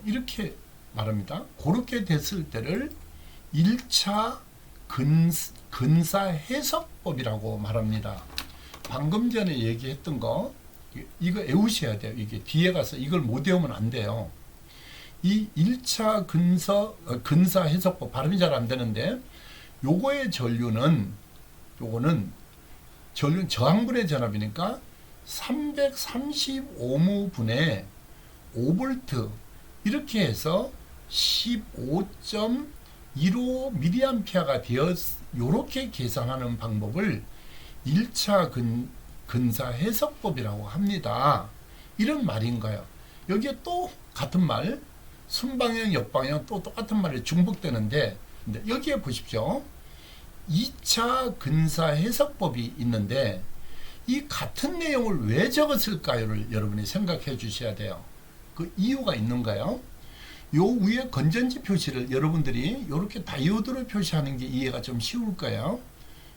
이렇게 말합니다. 그렇게 됐을 때를 1차 근사 해석법이라고 말합니다. 방금 전에 얘기했던 거, 이거 외우셔야 돼요. 이게 뒤에 가서 이걸 못 외우면 안 돼요. 이 1차 근사 해석법, 발음이 잘 안 되는데, 요거의 전류는 저항분의 전압이니까 335무분의 5V, 이렇게 해서 15.15mA가 되어, 요렇게 계산하는 방법을 1차 근사 해석법이라고 합니다. 이런 말인가요? 여기에 또 같은 말, 순방향, 역방향 또 똑같은 말이 중복되는데, 여기에 보십시오. 2차 근사 해석법이 있는데, 이 같은 내용을 왜 적었을까요를 여러분이 생각해 주셔야 돼요. 그 이유가 있는가요? 요 위에 건전지 표시를 여러분들이 이렇게 다이오드로 표시하는 게 이해가 좀 쉬울 거예요.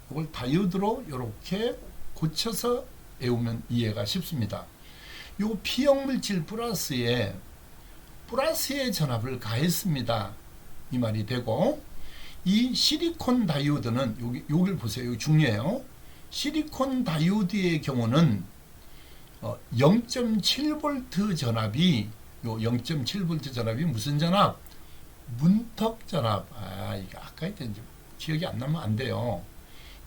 이걸 다이오드로 이렇게 고쳐서 외우면 이해가 쉽습니다. 요 P형 물질 플러스에 전압을 가했습니다. 이 말이 되고, 이 실리콘 다이오드는 여기를 보세요. 여기 중요해요. 실리콘 다이오드의 경우는 0.7V 전압이, 요 0.7V 전압이 무슨 전압? 문턱 전압. 이게 아까 했던 기억이 안 나면 안 돼요.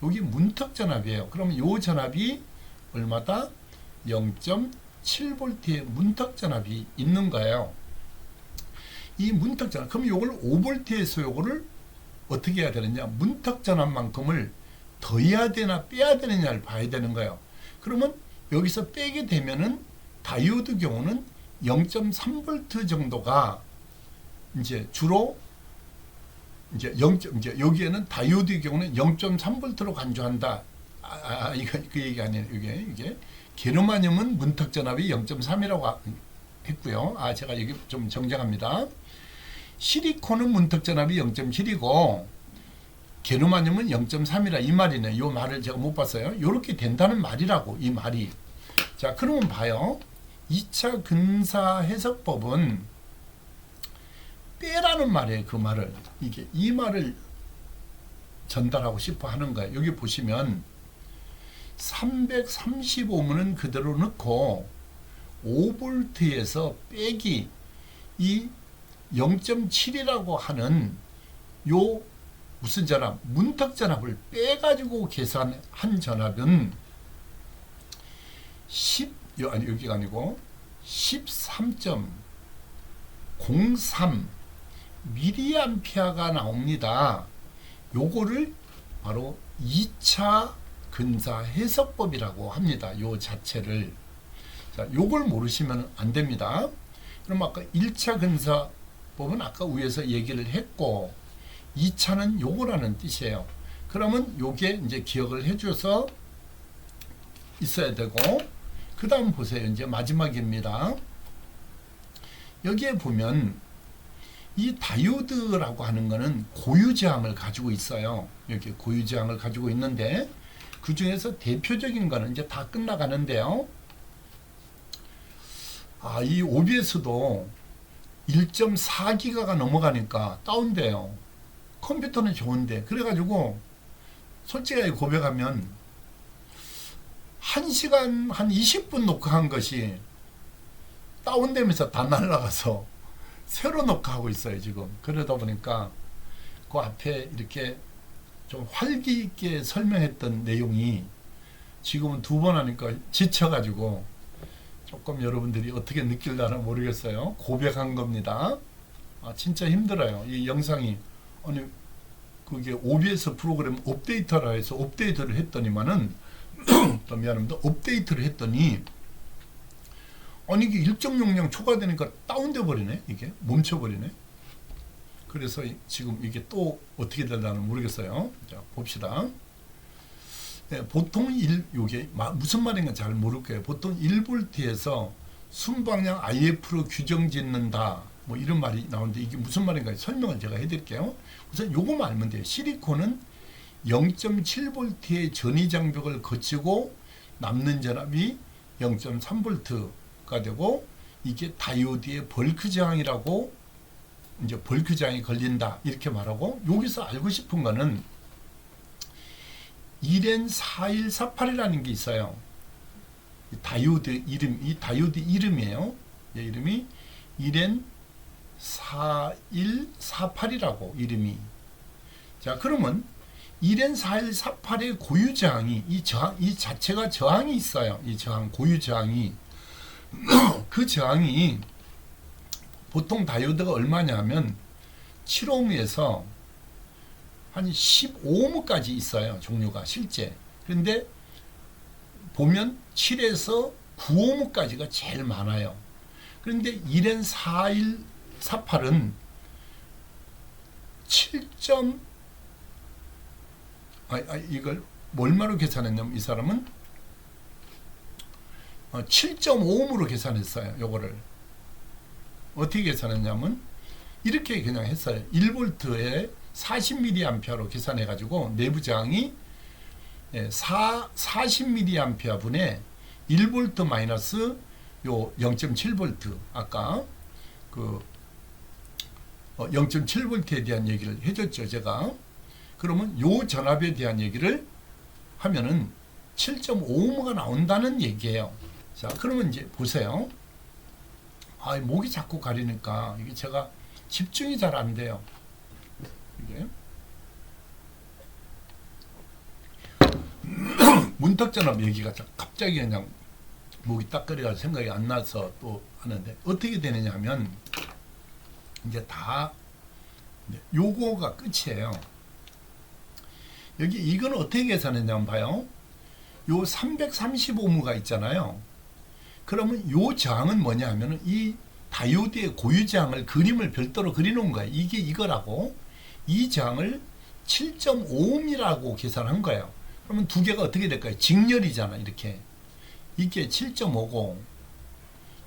여기 문턱 전압이에요. 그러면 요 전압이 얼마다? 0.7V의 문턱 전압이 있는 거예요. 이 문턱 전압, 그럼 요걸 5V에서 요거를 어떻게 해야 되느냐? 문턱 전압만큼을 더해야 되나 빼야 되느냐를 봐야 되는 거예요. 그러면 여기서 빼게 되면은 다이오드 경우는 0.3V 정도가 이제 주로 이제 여기에는 다이오드의 경우는 0.3V로 간주한다. 이거 그 얘기 아니에요. 이게 게르마늄은 문턱 전압이 0.3이라고 했고요. 제가 여기 좀 정정합니다. 실리콘은 문턱 전압이 0.7이고 게르마늄은 0.3이라 이 말이네. 이 말을 제가 못 봤어요. 이렇게 된다는 말이라고, 이 말이. 자, 그러면 봐요. 2차 근사 해석법은 빼라는 말이에요. 그 말을. 이 말을 전달하고 싶어 하는 거예요. 여기 보시면 335문은 그대로 넣고 5V에서 빼기 이 0.7이라고 하는 요 무슨 전압? 문턱 전압을 빼가지고 계산한 전압은 여기가 아니고 13.03 mA가 나옵니다. 요거를 바로 2차 근사 해석법이라고 합니다. 요 자체를. 자, 요걸 모르시면 안 됩니다. 그럼 아까 1차 근사법은 아까 위에서 얘기를 했고 2차는 요거라는 뜻이에요. 그러면 요게 이제 기억을 해줘서 있어야 되고, 그 다음 보세요. 이제 마지막입니다. 여기에 보면 이 다이오드라고 하는 거는 고유저항을 가지고 있어요. 이렇게 고유저항을 가지고 있는데, 그 중에서 대표적인 거는 이제 다 끝나가는데요. 이 OBS도 1.4기가가 넘어가니까 다운돼요. 컴퓨터는 좋은데. 그래가지고 솔직하게 고백하면 1시간 한 20분 녹화한 것이 다운되면서 다 날아가서 새로 녹화하고 있어요, 지금. 그러다 보니까 그 앞에 이렇게 좀 활기 있게 설명했던 내용이 지금은 두 번 하니까 지쳐가지고 조금 여러분들이 어떻게 느낄려나 모르겠어요. 고백한 겁니다. 진짜 힘들어요. 이 영상이. 아니, 그게 OBS 프로그램 업데이터라 해서 업데이트를 했더니만은, 또 미안합니다. 업데이트를 했더니, 아니, 이게 일정 용량 초과되니까 다운돼 버리네. 이게 멈춰버리네. 그래서 지금 이게 또 어떻게 되려나 모르겠어요. 자, 봅시다. 네, 보통 요게 무슨 말인가 잘 모를게요. 보통 1V에서 순방향 IF로 규정 짓는다. 뭐 이런 말이 나오는데 이게 무슨 말인가 설명을 제가 해드릴게요. 우선 요거만 알면 돼요. 실리콘은 0.7V의 전위 장벽을 거치고 남는 전압이 0.3V가 되고, 이게 다이오드의 벌크 저항이라고, 이제 벌크 저항이 걸린다 이렇게 말하고, 여기서 알고 싶은 거는 1N4148이라는 게 있어요. 이 다이오드 이름이에요. 이 이름이 1N4148이라고 이름이. 자, 그러면 1N4148의 고유 저항이, 이 자체가 저항이 있어요. 이 저항, 고유 저항이. 그 저항이 보통 다이오드가 얼마냐면 7ohm에서 한 15ohm까지 있어요. 종류가 실제. 그런데 보면 7에서 9ohm까지가 제일 많아요. 그런데 1N4148은 7. 이걸 얼마로 계산했냐면, 이 사람은 7.5ohm으로 계산했어요. 요거를 어떻게 계산했냐면 이렇게 그냥 했어요. 1V에 40mA로 계산해 가지고 내부 저항이 40mA 분의 1V 마이너스 요 0.7V, 아까 그 0.7V에 대한 얘기를 해줬죠, 제가. 그러면 요 전압에 대한 얘기를 하면은 7.5ohm가 나온다는 얘기예요. 자, 그러면 이제 보세요. 목이 자꾸 가리니까 이게 제가 집중이 잘 안 돼요. 이게 문턱전압 얘기가 갑자기 그냥 목이 딱 걸려가지고 생각이 안 나서 또 하는데, 어떻게 되느냐 하면 이제 다 요거가 끝이에요. 여기 이건 어떻게 계산했냐면 봐요. 요 330ohm가 있잖아요. 그러면 요 저항은 뭐냐 하면은 이 다이오드의 고유 저항을 그림을 별도로 그려놓은 거예요. 이게 이거라고. 이 저항을 7.5ohm이라고 계산한 거예요. 그러면 두 개가 어떻게 될까요? 직렬이잖아. 이렇게. 이게 7.50,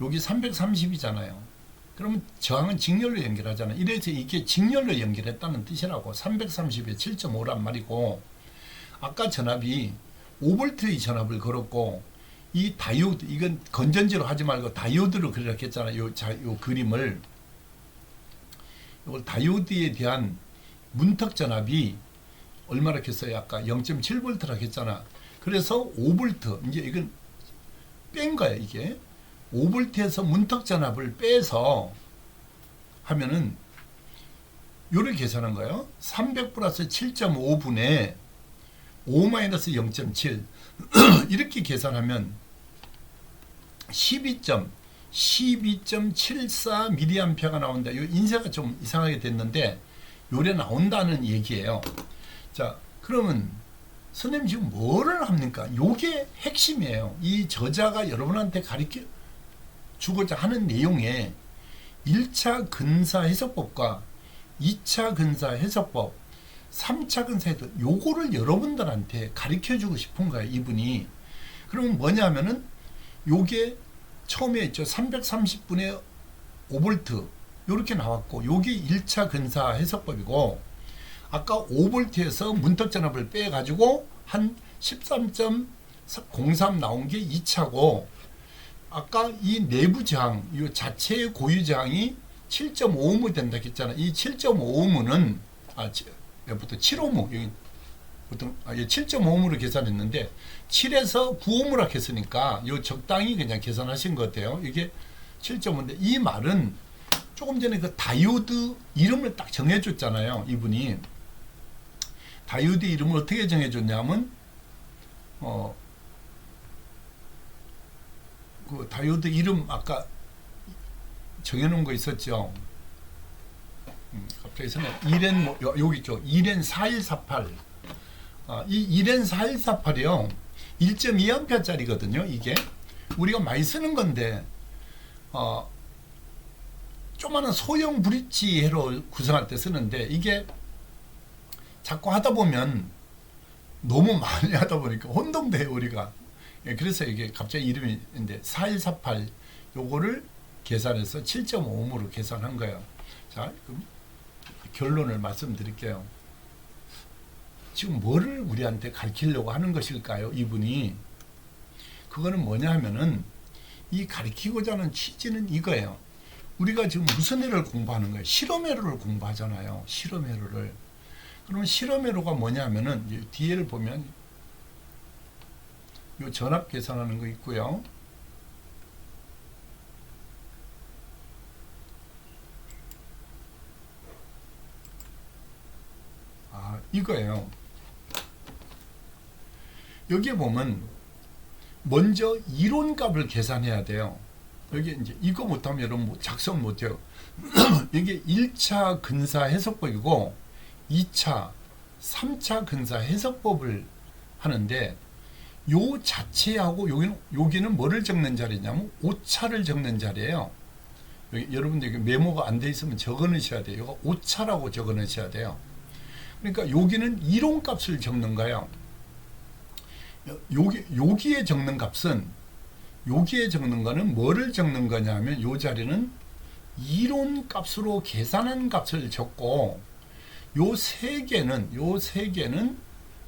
여기 330이잖아요. 그러면 저항은 직렬로 연결하잖아요. 이래서 이게 직렬로 연결했다는 뜻이라고. 330에 7.5란 말이고, 아까 전압이 5V의 전압을 걸었고, 이 다이오드, 이건 건전지로 하지 말고 다이오드로 그리라고 했잖아요. 요 그림을. 이걸 다이오드에 대한 문턱 전압이 얼마나 했어요? 아까 0.7V라고 했잖아. 그래서 5V, 이제 이건 뺀 거야, 이게. 5V에서 문턱 전압을 빼서 하면은 요를 계산한 거예요. 300 플러스 7.5분의 5 마이너스 0.7 이렇게 계산하면 12.74mA가 나온다. 이 인쇄가 좀 이상하게 됐는데 요래 나온다는 얘기예요. 자, 그러면 선생님 지금 뭐를 합니까? 요게 핵심이에요. 이 저자가 여러분한테 가르쳐 주고자 하는 내용에 1차 근사 해석법과 2차 근사 해석법, 3차 근사 해석, 요거를 여러분들한테 가르쳐 주고 싶은 거예요, 이분이. 그러면 뭐냐면은 요게 처음에 있죠. 330분의 5V 요렇게 나왔고, 요게 1차 근사 해석법이고, 아까 5V에서 문턱 전압을 빼 가지고 한 13.03 나온 게 2차고, 아까 이 내부 저항, 이 자체의 고유 저항이 7.5오hm 된다 했잖아. 이 7.5ohm는 부터 7오hm, 여기 보통 7.5ohm로 계산했는데 7에서 9ohm라 했으니까 요 적당히 그냥 계산하신 것 같아요. 이게 7.5인데 이 말은 조금 전에 그 다이오드 이름을 딱 정해줬잖아요. 이분이 다이오드 이름을 어떻게 정해줬냐면 그 다이오드 이름 아까 정해놓은 거 있었죠. 갑자기 생각. 이렌 여기 있죠. 이렌 4148. 이 이렌 4148이요. 1.2A짜리거든요. 이게 우리가 많이 쓰는 건데 조그마한 소형 브릿지 회로 구성할 때 쓰는데 이게 자꾸 하다 보면 너무 많이 하다 보니까 혼동돼요 우리가. 그래서 이게 갑자기 이름이 있는데 4148 요거를 계산해서 7.5ohm으로 계산한 거예요. 자, 그럼 결론을 말씀드릴게요. 지금 뭐를 우리한테 가르치려고 하는 것일까요? 이분이. 그거는 뭐냐 하면은 이 가르치고자 하는 취지는 이거예요. 우리가 지금 무슨 회로를 공부하는 거예요? 실험회로를 공부하잖아요. 실험회로를. 그러면 실험회로가 뭐냐 하면은 뒤에를 보면 요 전압 계산하는 거 있고요. 이거예요. 여기에 보면 먼저 이론값을 계산해야 돼요. 여기 이제 이거 못하면 여러분 작성 못해요. 이게 1차 근사 해석법이고 2차, 3차 근사 해석법을 하는데 요 자체하고 여기는 뭐를 적는 자리냐면 오차를 적는 자리예요. 여기, 여러분들 메모가 안 돼 있으면 적어 넣으셔야 돼요. 이거 오차라고 적어 넣으셔야 돼요. 그러니까 여기는 이론값을 적는 거예요. 여기에 적는 값은 여기에 적는 거는 뭐를 적는 거냐면 요 자리는 이론값으로 계산한 값을 적고 요 세 개는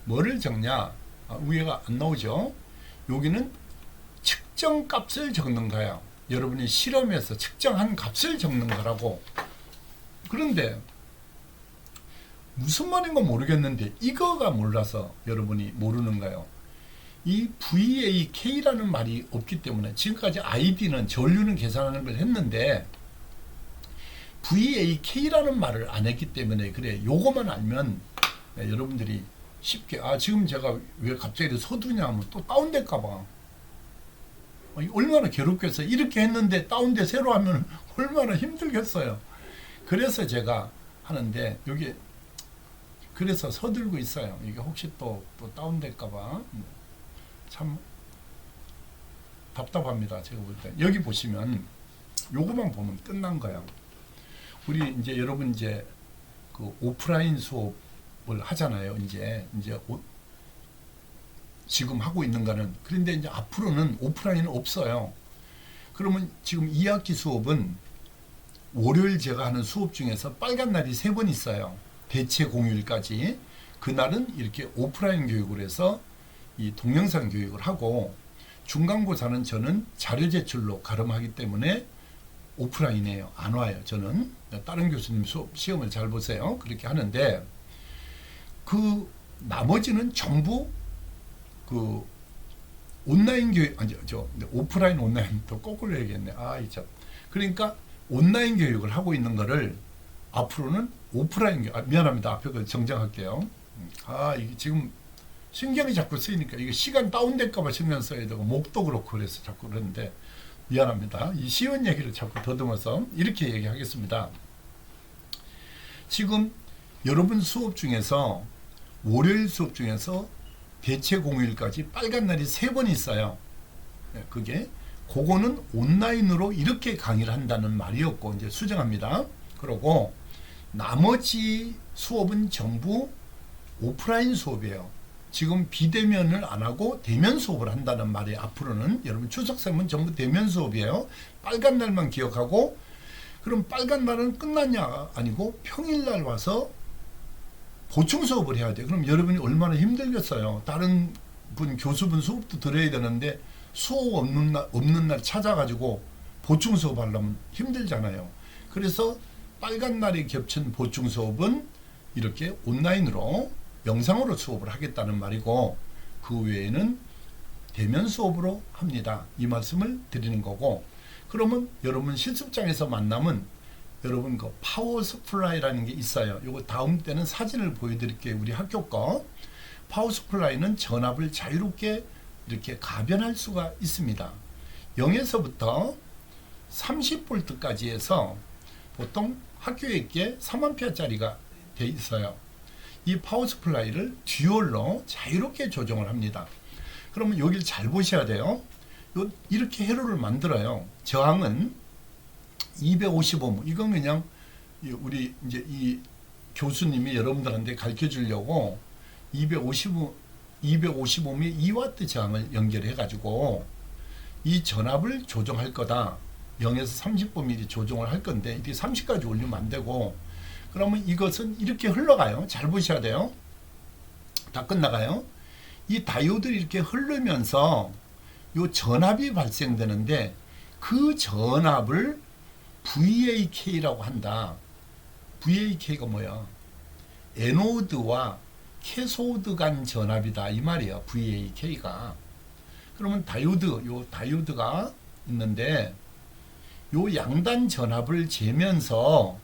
뭐를 적냐? 위에가 안 나오죠? 여기는 측정값을 적는 거예요. 여러분이 실험에서 측정한 값을 적는 거라고. 그런데 무슨 말인가 모르겠는데 이거가 몰라서 여러분이 모르는 거예요. 이 VAK라는 말이 없기 때문에 지금까지 ID는 전류는 계산하는 걸 했는데 VAK라는 말을 안 했기 때문에 그래. 요거만 알면 여러분들이 쉽게 지금 제가 왜 갑자기 서두냐 하면 또 다운될까 봐. 얼마나 괴롭겠어. 이렇게 했는데 다운돼 새로 하면 얼마나 힘들겠어요. 그래서 제가 하는데 여기 그래서 서둘고 있어요. 이게 혹시 또 다운될까 봐. 참 답답합니다. 제가 볼 때. 여기 보시면 요거만 보면 끝난 거예요. 우리 이제 여러분 이제 그 오프라인 수업을 하잖아요. 이제 지금 하고 있는 거는. 그런데 이제 앞으로는 오프라인은 없어요. 그러면 지금 2학기 수업은 월요일 제가 하는 수업 중에서 빨간 날이 3번 있어요. 대체 공휴일까지. 그날은 이렇게 오프라인 교육을 해서 이 동영상 교육을 하고 중간고사는 저는 자료 제출로 가름하기 때문에 오프라인이에요. 안 와요. 저는 다른 교수님 수업 시험을 잘 보세요. 그렇게 하는데 그 나머지는 전부 그 온라인 교육 오프라인 온라인 또 거꾸로 해야겠네. 그러니까 온라인 교육을 하고 있는 거를 앞으로는 오프라인 교육 미안합니다. 앞에 거 정정할게요. 이게 지금 신경이 자꾸 쓰이니까 이게 시간 다운될까봐 신경 써야 되고 목도 그렇고 그래서 자꾸 그러는데 미안합니다. 이 쉬운 얘기를 자꾸 더듬어서 이렇게 얘기하겠습니다. 지금 여러분 수업 중에서 월요일 수업 중에서 대체 공휴일까지 빨간 날이 3번 있어요. 그거는 온라인으로 이렇게 강의를 한다는 말이었고 이제 수정합니다. 그리고 나머지 수업은 전부 오프라인 수업이에요. 지금 비대면을 안 하고 대면 수업을 한다는 말이 앞으로는 여러분 추석쌤은 전부 대면 수업이에요. 빨간 날만 기억하고 그럼 빨간 날은 끝났냐? 아니고 평일날 와서 보충 수업을 해야 돼요. 그럼 여러분이 얼마나 힘들겠어요. 다른 분 교수분 수업도 들어야 되는데 수업 없는 날 찾아가지고 보충 수업 하려면 힘들잖아요. 그래서 빨간 날이 겹친 보충 수업은 이렇게 온라인으로 영상으로 수업을 하겠다는 말이고 그 외에는 대면 수업으로 합니다. 이 말씀을 드리는 거고 그러면 여러분 실습장에서 만나면 여러분 그 파워 서플라이라는 게 있어요. 요거 다음 때는 사진을 보여드릴게요. 우리 학교 거. 파워 서플라이는 전압을 자유롭게 이렇게 가변할 수가 있습니다. 0에서부터 30V까지 해서 보통 학교에 있게 3A짜리가 돼 있어요. 이 파워 스플라이를 듀얼로 자유롭게 조정을 합니다. 그러면 여기를 잘 보셔야 돼요. 이렇게 회로를 만들어요. 저항은 255옴. 이건 그냥 우리 이제 이 교수님이 여러분들한테 가르쳐 주려고 255옴의 2W 저항을 연결해 가지고 이 전압을 조정할 거다. 0에서 30mm 조정을 할 건데 이게 30까지 올리면 안 되고, 그러면 이것은 이렇게 흘러가요. 잘 보셔야 돼요. 다 끝나가요. 이 다이오들이 이렇게 흐르면서 요 전압이 발생되는데 그 전압을 VAK라고 한다. VAK가 뭐야? 에노드와 캐소드 간 전압이다 이 말이에요. VAK가. 그러면 요 다이오드가 있는데 요 양단 전압을 재면서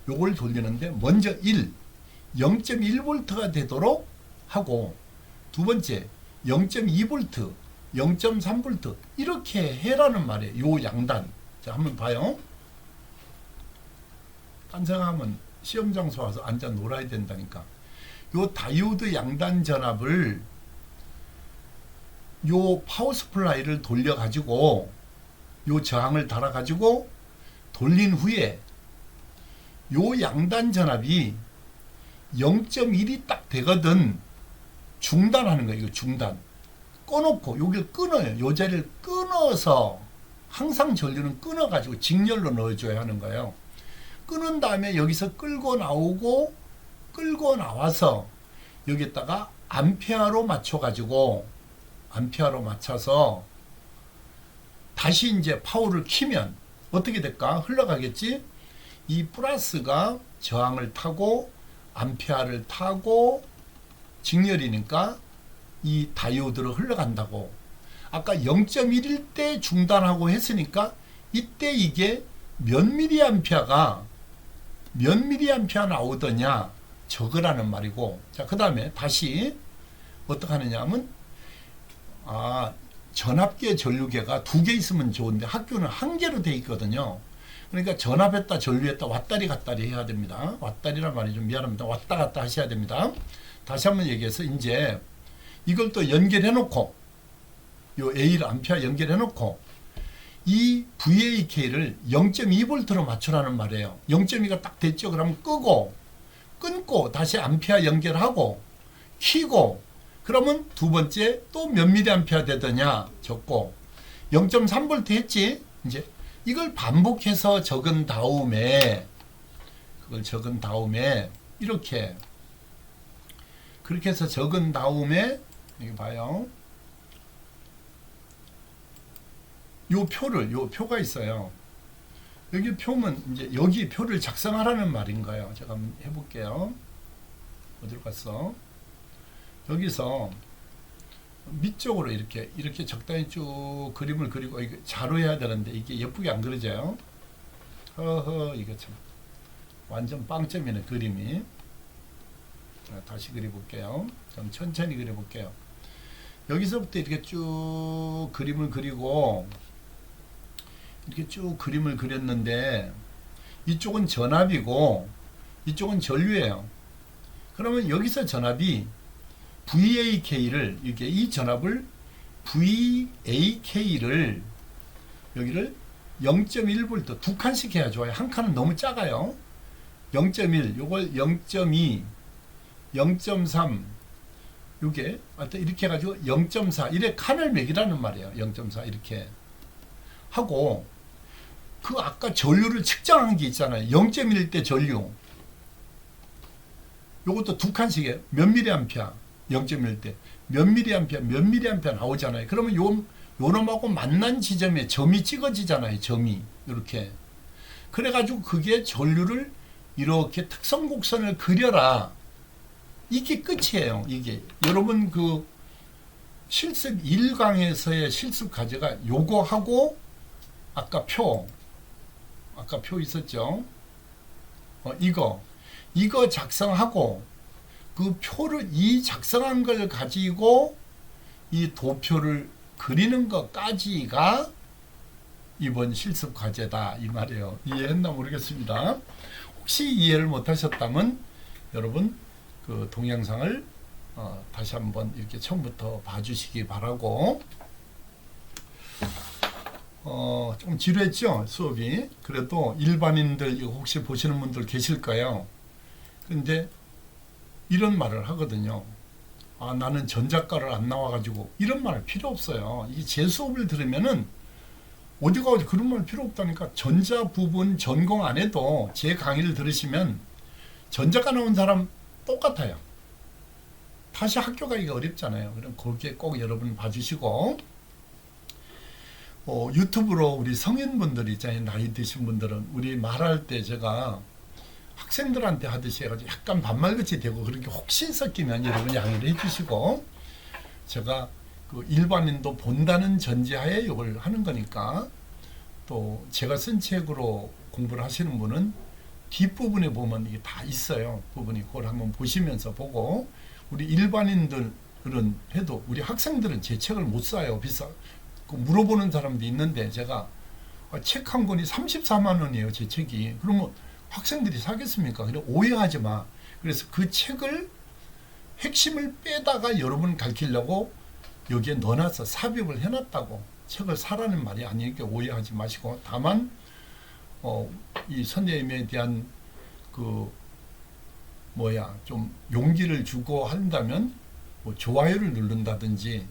요걸 돌리는데 먼저 0.1V가 되도록 하고, 두 번째 0.2V, 0.3V 이렇게 해라는 말이에요. 요 양단. 자, 한번 봐요. 딴 생각하면 시험 장소 와서 앉아 놀아야 된다니까. 요 다이오드 양단 전압을 요 파워 스플라이를 돌려 가지고 요 저항을 달아 가지고 돌린 후에 요 양단 전압이 0.1이 딱 되거든 중단하는 거예요. 이거 중단. 꺼놓고 여기를 끊어요. 요 자리를 끊어서, 항상 전류는 끊어 가지고 직렬로 넣어줘야 하는 거예요. 끊은 다음에 여기서 끌고 나와서 여기다가 암페어로 맞춰서 다시 이제 파워를 키면 어떻게 될까? 흘러가겠지? 이 플러스가 저항을 타고 암페어를 타고 직렬이니까 이 다이오드로 흘러간다고. 아까 0.1일 때 중단하고 했으니까 이때 이게 몇 미리암페어가 몇 미리암페어 나오더냐 적으라는 말이고. 자, 그 다음에 다시 어떻게 하느냐 하면, 전압계 전류계가 2개 있으면 좋은데 학교는 1개로 돼 있거든요. 그러니까 전압했다 전류했다 왔다리 갔다리 해야 됩니다. 왔다리란 말이 좀 미안합니다. 왔다 갔다 하셔야 됩니다. 다시 한번 얘기해서 이제 이걸 또 연결해 놓고 요 A를 암페어 연결해 놓고 이 VAK를 0.2V로 맞추라는 말이에요. 0.2가 딱 됐죠. 그러면 끊고 다시 암페어 연결하고 키고, 그러면 두 번째 또 몇 미리암페어 되더냐 적고 0.3V 했지. 이제 이걸 반복해서 적은 다음에 이렇게 그렇게 해서 적은 다음에 여기 봐요. 요 표가 있어요. 여기 표면 이제 여기 표를 작성하라는 말인 거예요. 제가 한번 해볼게요. 어디로 갔어? 여기서 밑쪽으로 이렇게 적당히 쭉 그림을 그리고 이게 자루해야 되는데 이게 예쁘게 안 그려져요. 이거 참 완전 빵점이네 그림이. 다시 그려볼게요. 좀 천천히 그려볼게요. 여기서부터 이렇게 쭉 그림을 그리고 이렇게 쭉 그림을 그렸는데 이쪽은 전압이고 이쪽은 전류예요. 그러면 여기서 전압이 VAK를 이 전압을 VAK를 여기를 0.1V 2칸씩 해야 좋아요. 한 칸은 너무 작아요. 0.1 요걸 0.2 0.3 요게 이렇게 해가지고 0.4 이래 칸을 매기라는 말이에요. 0.4 이렇게 하고 그 아까 전류를 측정한 게 있잖아요. 0.1일 때 전류 요것도 2칸씩에 몇 미리암페어 0.1일 때 몇 미리암페어 나오잖아요. 그러면 요놈하고 만난 지점에 점이 찍어지잖아요. 점이 이렇게 그래가지고 그게 전류를 이렇게 특성 곡선을 그려라. 이게 끝이에요. 이게 여러분 그 실습 1강에서의 실습 과제가 요거 하고 아까 표 있었죠. 이거 작성하고 그 표를 이 작성한 걸 가지고 이 도표를 그리는 것까지가 이번 실습 과제다 이 말이에요. 이해했나 모르겠습니다. 혹시 이해를 못하셨다면 여러분 그 동영상을 다시 한번 이렇게 처음부터 봐주시기 바라고. 좀 지루했죠 수업이. 그래도 일반인들 이거 혹시 보시는 분들 계실 거예요. 근데 이런 말을 하거든요. 나는 전작가를 안 나와가지고, 이런 말 필요 없어요. 이 제 수업을 들으면은 어디 가서 그런 말 필요 없다니까. 전자 부분 전공 안 해도 제 강의를 들으시면 전작가 나온 사람 똑같아요. 다시 학교 가기가 어렵잖아요. 그럼 그렇게 꼭 여러분 봐주시고, 유튜브로 우리 성인분들 있잖아요. 나이 드신 분들은 우리 말할 때 제가 학생들한테 하듯이 해가지고 약간 반말같이 되고 그렇게 혹시 섞이면 여러분 양해를 해주시고, 제가 그 일반인도 본다는 전제하에 이걸 하는 거니까. 또 제가 쓴 책으로 공부를 하시는 분은 뒷부분에 보면 이게 다 있어요. 부분이 그걸 한번 보시면서 보고, 우리 일반인들은 해도 우리 학생들은 제 책을 못 사요. 비싸. 물어보는 사람도 있는데 제가 책 한 권이 34만 원이에요. 제 책이. 그러면 학생들이 사겠습니까? 그냥 오해하지 마. 그래서 그 책을 핵심을 빼다가 여러분 가르치려고 여기에 넣어놔서 삽입을 해놨다고. 책을 사라는 말이 아니니까 오해하지 마시고, 다만 이 선생님에 대한 좀 용기를 주고 한다면 뭐 좋아요를 누른다든지,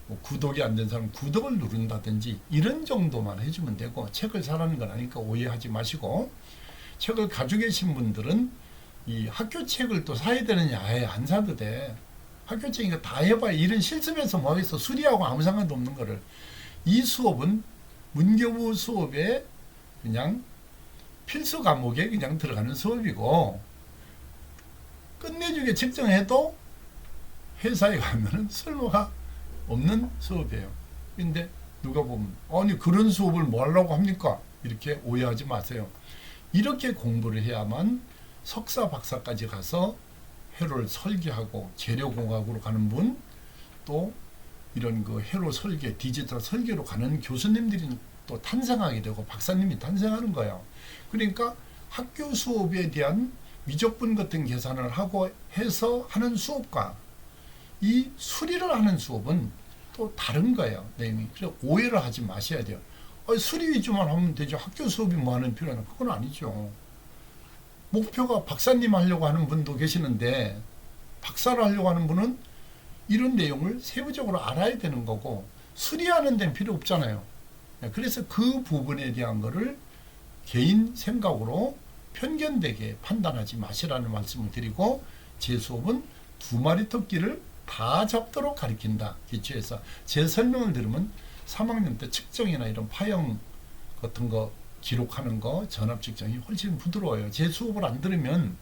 뭐 구독이 안 된 사람 구독을 누른다든지 이런 정도만 해주면 되고, 책을 사라는 건 아니니까 오해하지 마시고, 책을 가지고 계신 분들은 이 학교 책을 또 사야 되느냐? 아예 안 사도 돼. 학교 책이니까 다 해봐야 이런 실습에서 뭐 하겠어. 수리하고 아무 상관도 없는 거를. 이 수업은 문교부 수업에 그냥 필수 과목에 그냥 들어가는 수업이고, 끝내주게 측정해도 회사에 가면은 쓸모가 없는 수업이에요. 근데 누가 보면 아니 그런 수업을 뭐 하려고 합니까? 이렇게 오해하지 마세요. 이렇게 공부를 해야만 석사 박사까지 가서 회로를 설계하고 재료공학으로 가는 분, 또 이런 그 회로 설계, 디지털 설계로 가는 교수님들이 또 탄생하게 되고 박사님이 탄생하는 거예요. 그러니까 학교 수업에 대한 미적분 같은 계산을 하고 해서 하는 수업과 이 수리를 하는 수업은 또 다른 거예요. 그래서 오해를 하지 마셔야 돼요. 수리 위주만 하면 되죠. 학교 수업이 뭐 하는 필요는 그건 아니죠. 목표가 박사님 하려고 하는 분도 계시는데, 박사를 하려고 하는 분은 이런 내용을 세부적으로 알아야 되는 거고, 수리하는 데는 필요 없잖아요. 그래서 그 부분에 대한 거를 개인 생각으로 편견되게 판단하지 마시라는 말씀을 드리고, 제 수업은 두 마리 토끼를 다 잡도록 가르친다. 기초에서 제 설명을 들으면 3학년 때 측정이나 이런 파형 같은 거 기록하는 거, 전압 측정이 훨씬 부드러워요. 제 수업을 안 들으면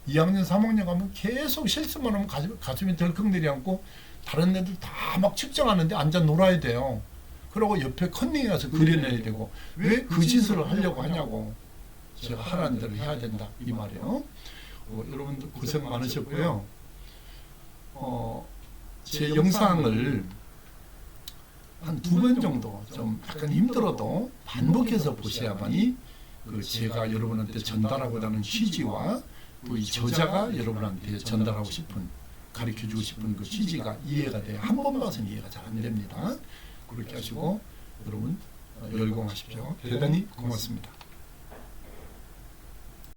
2학년 3학년 가면 계속 실수만 하면 가슴이 덜컥 내려앉고 다른 애들 다 막 측정하는데 앉아 놀아야 돼요. 그러고 옆에 컨닝에 가서 그려내야 되고, 왜 그 짓을 하려고 하냐고. 제가 하라는 대로 해야 된다 이 말이에요. 여러분들 고생 많으셨고요. 제 영상을 한 2번 정도 좀 약간 힘들어도 반복해서 보셔야만이 제가 여러분한테 전달하고자 하는 취지와 또 이 저자가 여러분한테 전달하고 싶은, 가르쳐주고 싶은 그 취지가 이해가 돼요. 한 번 봐서는 이해가 잘 안 됩니다. 그렇게 하시고 여러분 열공하십시오. 대단히 고맙습니다.